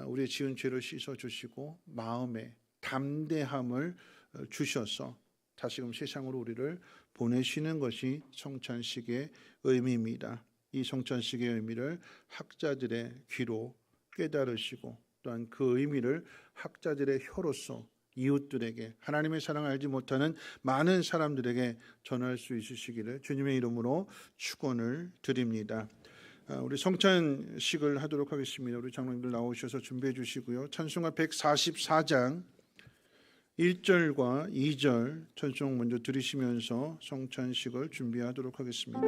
우리의 지은 죄를 씻어 주시고 마음에 담대함을 주셔서 다시금 세상으로 우리를 보내시는 것이 성찬식의 의미입니다. 이 성찬식의 의미를 학자들의 귀로 깨달으시고 또한 그 의미를 학자들의 혀로서 이웃들에게 하나님의 사랑을 알지 못하는 많은 사람들에게 전할 수 있으시기를 주님의 이름으로 축원을 드립니다. 우리 성찬식을 하도록 하겠습니다. 우리 장로님들 나오셔서 준비해 주시고요. 찬송가 144장 1절과 2절 찬송 먼저 들으시면서 성찬식을 준비하도록 하겠습니다.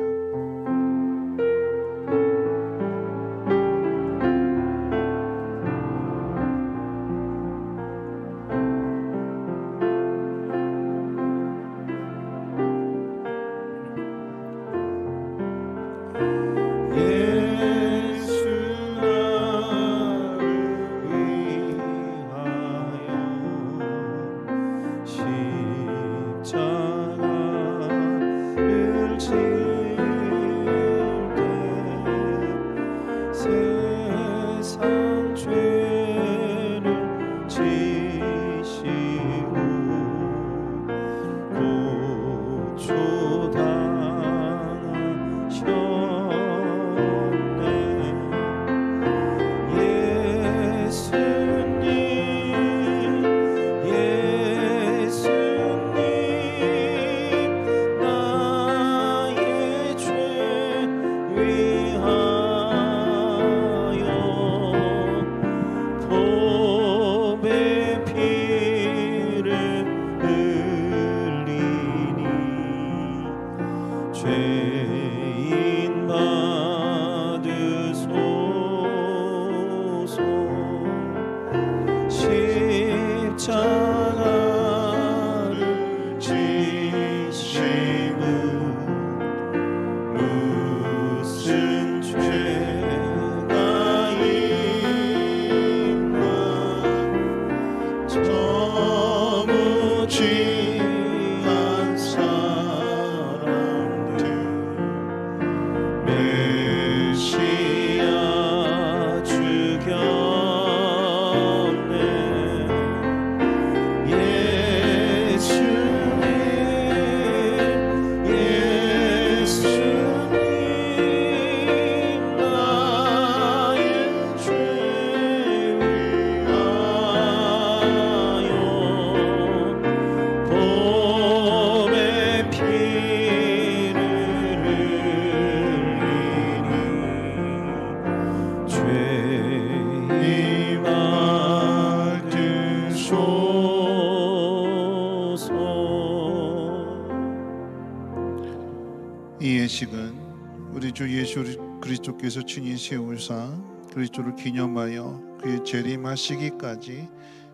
이 예식은 우리 주 예수 그리스도께서 친히 세우사 그리스도를 기념하여 그의 재림하시기까지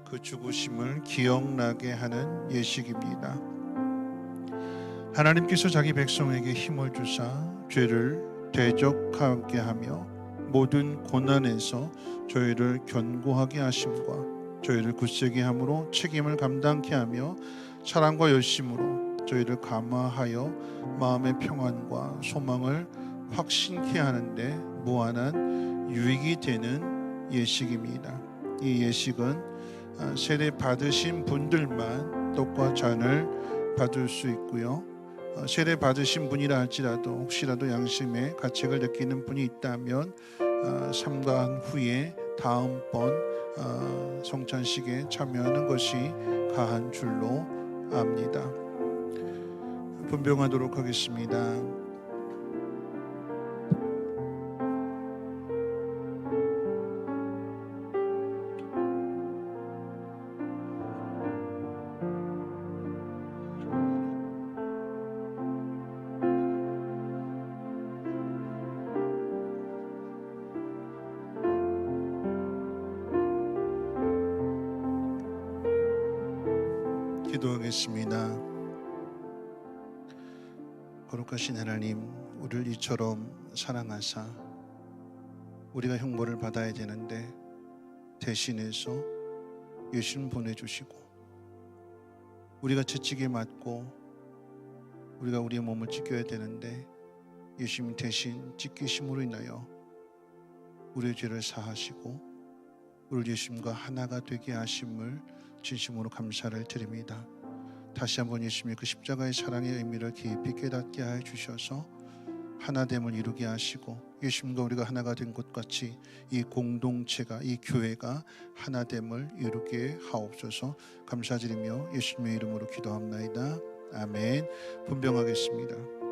그 죽으심을 기억나게 하는 예식입니다. 하나님께서 자기 백성에게 힘을 주사 죄를 대적하게 하며 모든 고난에서 저희를 견고하게 하심과 저희를 굳세게 함으로 책임을 감당케 하며 사랑과 열심으로 저희를 감화하여 마음의 평안과 소망을 확신케 하는데 무한한 유익이 되는 예식입니다. 이 예식은 세례 받으신 분들만 떡과 잔을 받을 수 있고요. 세례 받으신 분이라 할지라도 혹시라도 양심의 가책을 느끼는 분이 있다면 삼가한 후에 다음번 성찬식에 참여하는 것이 가한 줄로 압니다. 분별하도록 하겠습니다. 기도하겠습니다. 거룩하신 하나님, 우리를 이처럼 사랑하사 우리가 형벌을 받아야 되는데 대신해서 예수님 보내주시고 우리가 채찍에 맞고 우리가 우리의 몸을 찢겨야 되는데 예수님 대신 찢기심으로 인하여 우리의 죄를 사하시고 우리 예수님과 하나가 되게 하심을 진심으로 감사를 드립니다. 다시 한번 예수님의 그 십자가의 사랑의 의미를 깊이 깨닫게 하여 주셔서 하나됨을 이루게 하시고 예수님과 우리가 하나가 된 것 같이 이 공동체가, 이 교회가 하나됨을 이루게 하옵소서. 감사드리며 예수님의 이름으로 기도합나이다. 아멘. 분병하겠습니다.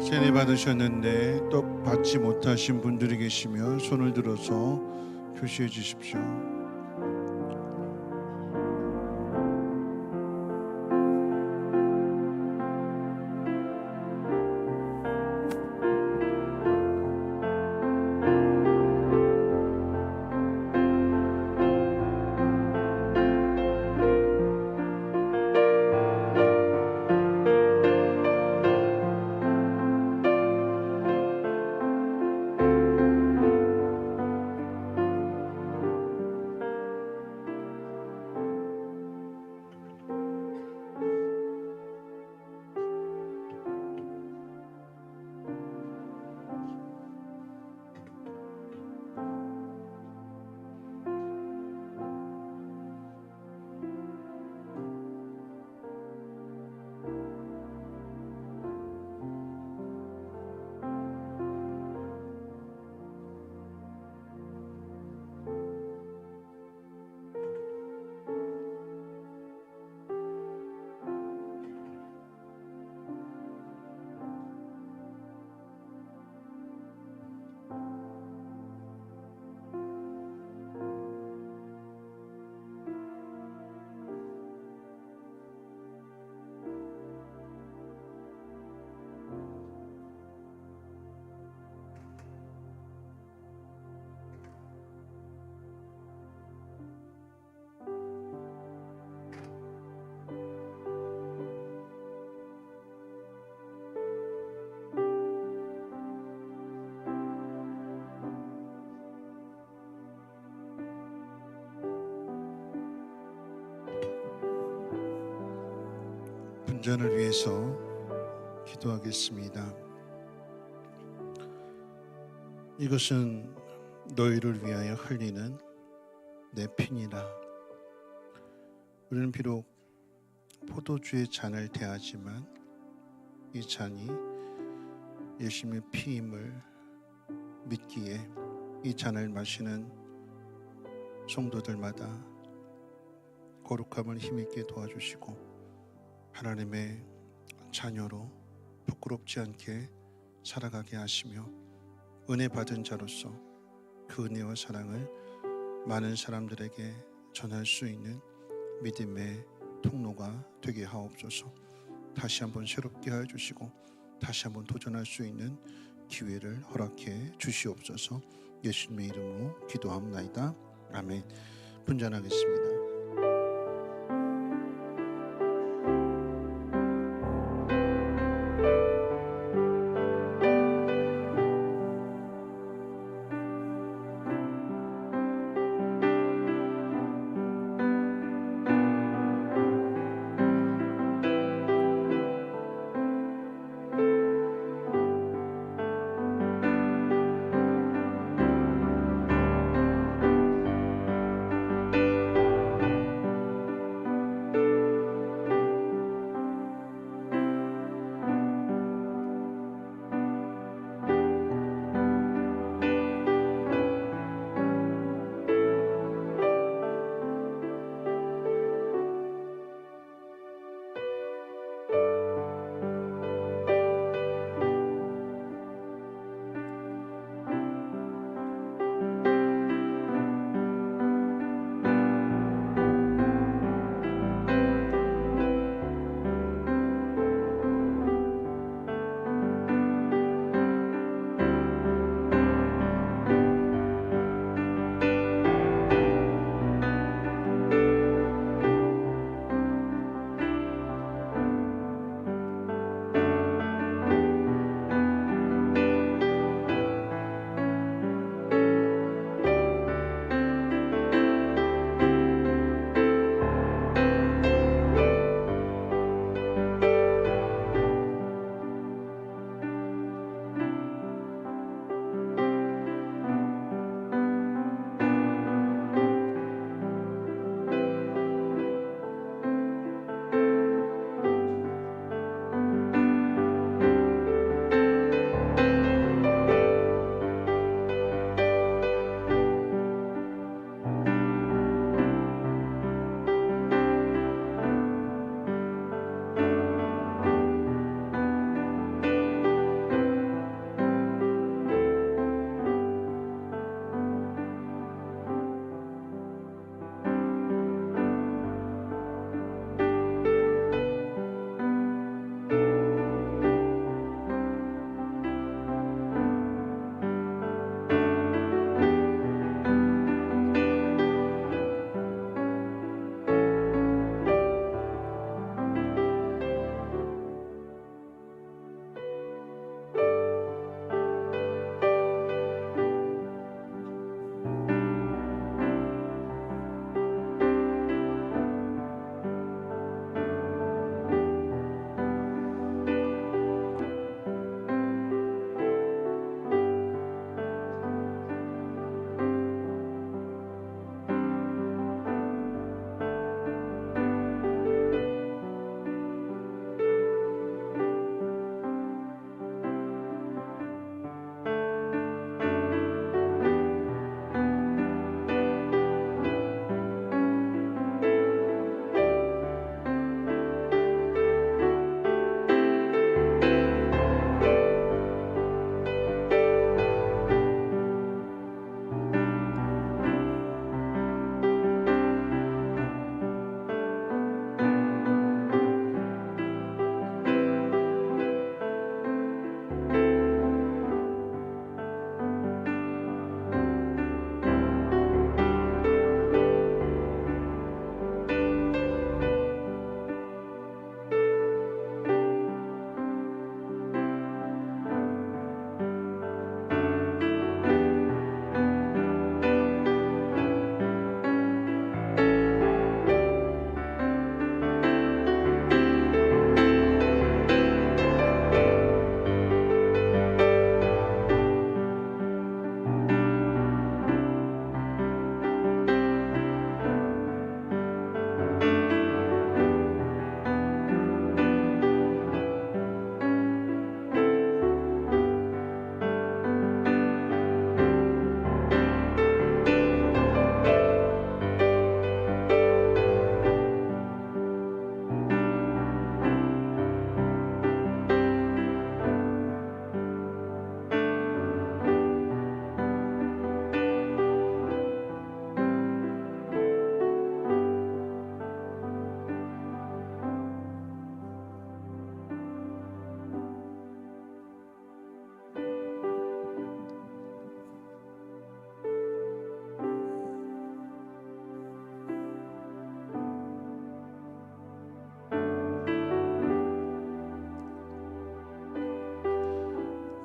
세례 받으셨는데 떡 받지 못하신 분들이 계시면 손을 들어서 표시해 주십시오. 안전을 위해서 기도하겠습니다. 이것은 너희를 위하여 흘리는 내 피니라. 우리는 비록 포도주의 잔을 대하지만 이 잔이 예수님의 피임을 믿기에 이 잔을 마시는 성도들마다 거룩함을 힘있게 도와주시고 하나님의 자녀로 부끄럽지 않게 살아가게 하시며 은혜 받은 자로서 그 은혜와 사랑을 많은 사람들에게 전할 수 있는 믿음의 통로가 되게 하옵소서. 다시 한번 새롭게 하여 주시고 다시 한번 도전할 수 있는 기회를 허락해 주시옵소서. 예수님의 이름으로 기도합나이다. 아멘. 분전하겠습니다.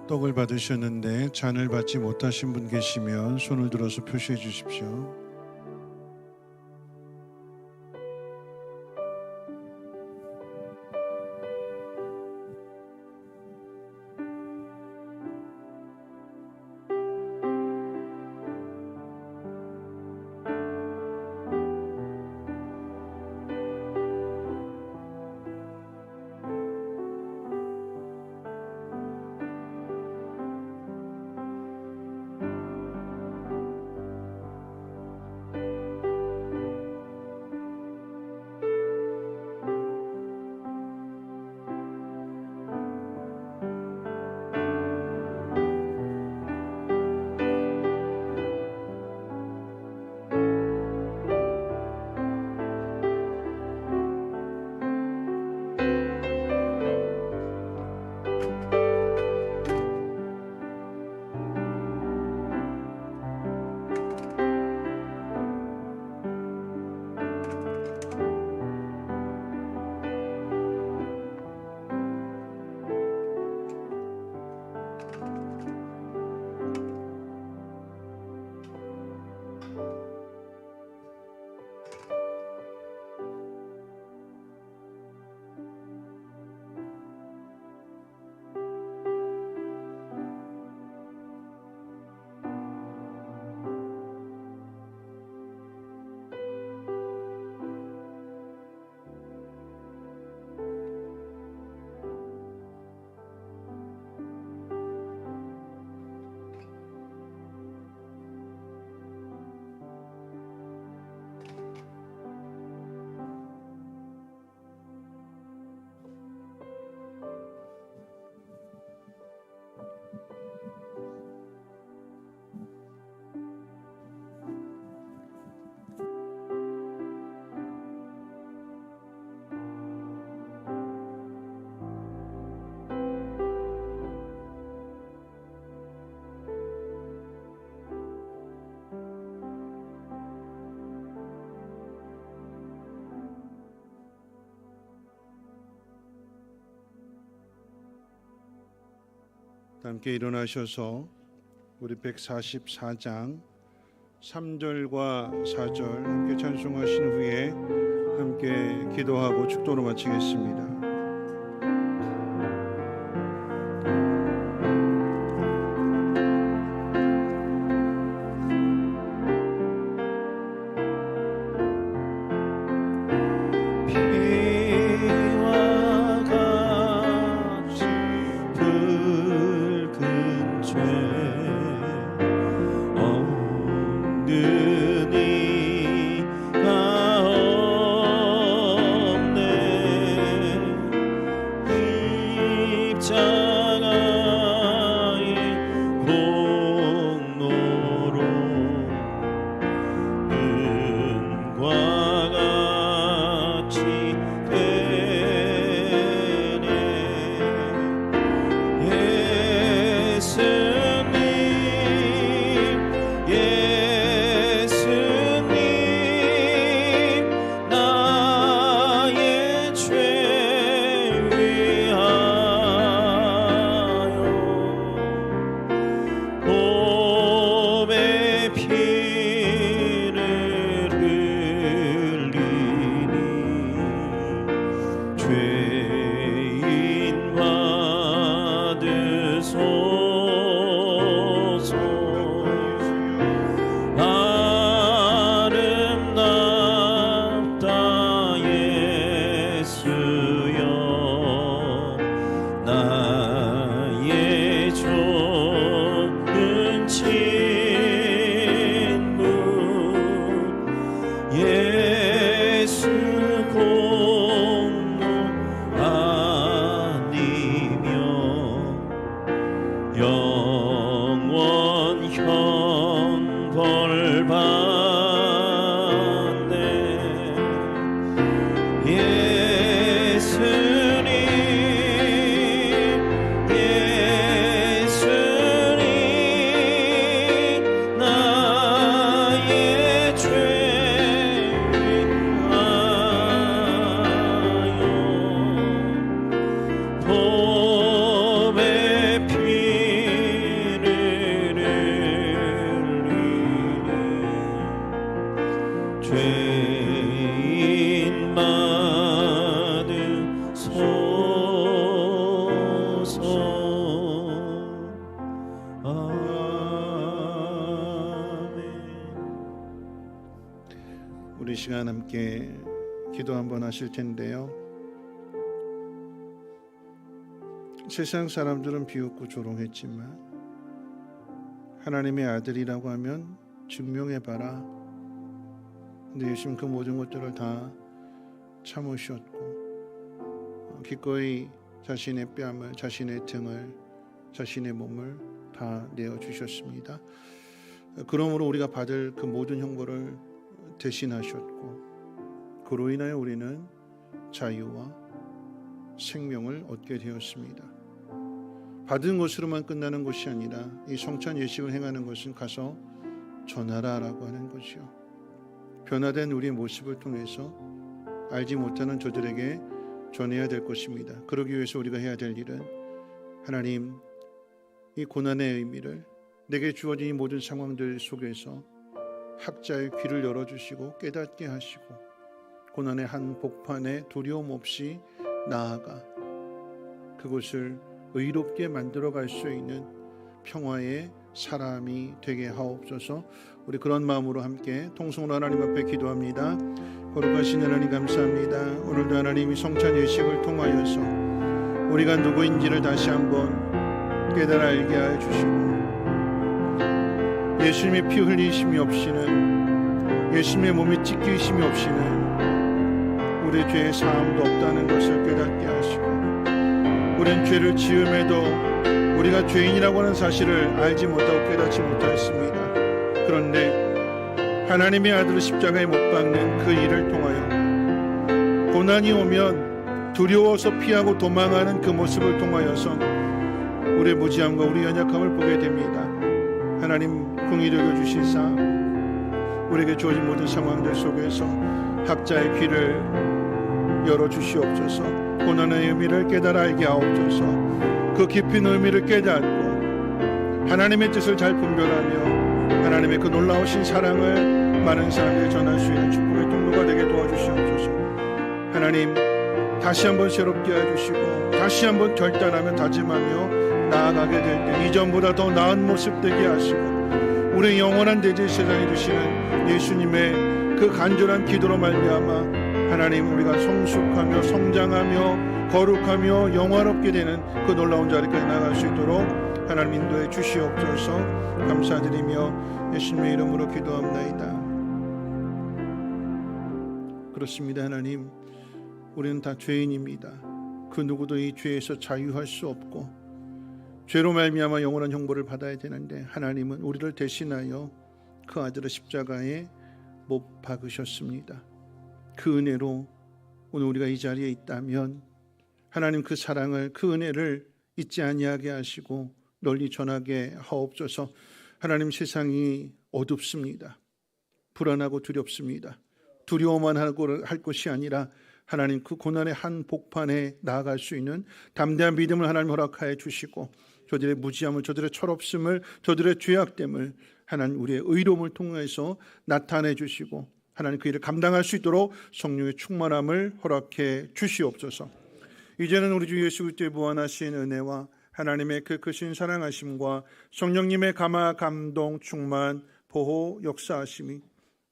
떡을 받으셨는데 잔을 받지 못하신 분 계시면 손을 들어서 표시해 주십시오. 함께 일어나셔서 우리 144장 3절과 4절 함께 찬송하신 후에 함께 기도하고 축도로 마치겠습니다. 봄의 피 시간 함께 기도 한번 하실 텐데요. 세상 사람들은 비웃고 조롱했지만 하나님의 아들이라고 하면 증명해봐라. 근데 예수님 그 모든 것들을 다 참으셨고 기꺼이 자신의 뺨을, 자신의 등을, 자신의 몸을 다 내어주셨습니다. 그러므로 우리가 받을 그 모든 형벌을 대신하셨고 그로 인하여 우리는 자유와 생명을 얻게 되었습니다. 받은 것으로만 끝나는 것이 아니라 이 성찬 예식을 행하는 것은 가서 전하라라고 하는 것이요. 변화된 우리의 모습을 통해서 알지 못하는 저들에게 전해야 될 것입니다. 그러기 위해서 우리가 해야 될 일은 하나님 이 고난의 의미를 내게 주어진 이 모든 상황들 속에서 학자의 귀를 열어주시고 깨닫게 하시고 고난의 한 복판에 두려움 없이 나아가 그곳을 의롭게 만들어갈 수 있는 평화의 사람이 되게 하옵소서. 우리 그런 마음으로 함께 통성으로 하나님 앞에 기도합니다. 거룩하신 하나님 감사합니다. 오늘도 하나님이 성찬 예식을 통하여서 우리가 누구인지를 다시 한번 깨달아 알게 하여 주시고 예수님의 피 흘리심이 없이는 예수님의 몸에 찢기심이 없이는 우리의 죄의 사함도 없다는 것을 깨닫게 하시고 우리는 죄를 지음에도 우리가 죄인이라고 하는 사실을 알지 못하고 깨닫지 못하였습니다. 그런데 하나님의 아들을 십자가에 못 박는 그 일을 통하여 고난이 오면 두려워서 피하고 도망하는 그 모습을 통하여서 우리의 무지함과 우리 연약함을 보게 됩니다. 하나님 긍휼히 여겨주시사 우리에게 주어진 모든 상황들 속에서 학자의 귀를 열어주시옵소서. 고난의 의미를 깨달아 알게 하옵소서. 그 깊은 의미를 깨닫고 하나님의 뜻을 잘 분별하며 하나님의 그 놀라우신 사랑을 많은 사람에게 전할 수 있는 축복의 통로가 되게 도와주시옵소서. 하나님 다시 한번 새롭게 해주시고 다시 한번 결단하며 다짐하며 나아가게 될 때 이전보다 더 나은 모습 되게 하시고 우리의 영원한 대제 세상에 주시는 예수님의 그 간절한 기도로 말미암아 하나님 우리가 성숙하며 성장하며 거룩하며 영화롭게 되는 그 놀라운 자리까지 나아갈 수 있도록 하나님 인도해 주시옵소서. 감사드리며 예수님의 이름으로 기도합나이다. 그렇습니다. 하나님 우리는 다 죄인입니다. 그 누구도 이 죄에서 자유할 수 없고 죄로 말미암아 영원한 형벌을 받아야 되는데 하나님은 우리를 대신하여 그 아들을 십자가에 못 박으셨습니다. 그 은혜로 오늘 우리가 이 자리에 있다면 하나님 그 사랑을 그 은혜를 잊지 아니하게 하시고 널리 전하게 하옵소서. 하나님 세상이 어둡습니다. 불안하고 두렵습니다. 두려워만 하고 할 것이 아니라 하나님 그 고난의 한 복판에 나아갈 수 있는 담대한 믿음을 하나님 허락하여 주시고 저들의 무지함을 저들의 철없음을 저들의 죄악됨을 하나님 우리의 의로움을 통해서 나타내 주시고 하나님 그 일을 감당할 수 있도록 성령의 충만함을 허락해 주시옵소서. 이제는 우리 주 예수 그리스도의 무한하신 은혜와 하나님의 그 크신 사랑하심과 성령님의 감화 감동 충만 보호 역사하심이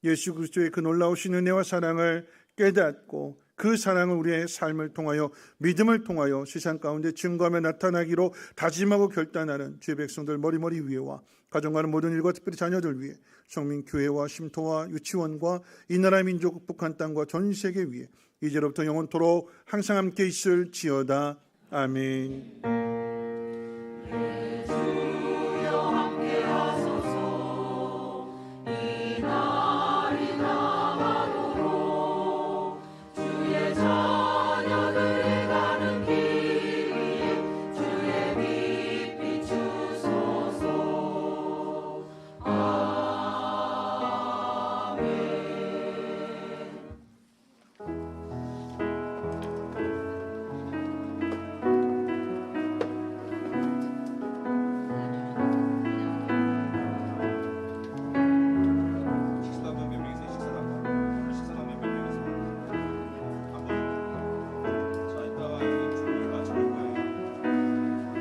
예수 그리스도의 그 놀라우신 은혜와 사랑을 깨닫고 그 사랑을 우리의 삶을 통하여 믿음을 통하여 세상 가운데 증거하며 나타나기로 다짐하고 결단하는 주의 백성들 머리머리 위에와 가정하는 모든 일과 특별히 자녀들 위해 성민교회와 쉼터와 유치원과 이 나라의 민족 북한 땅과 전 세계 위에 이제로부터 영원토록 항상 함께 있을지어다. 아멘.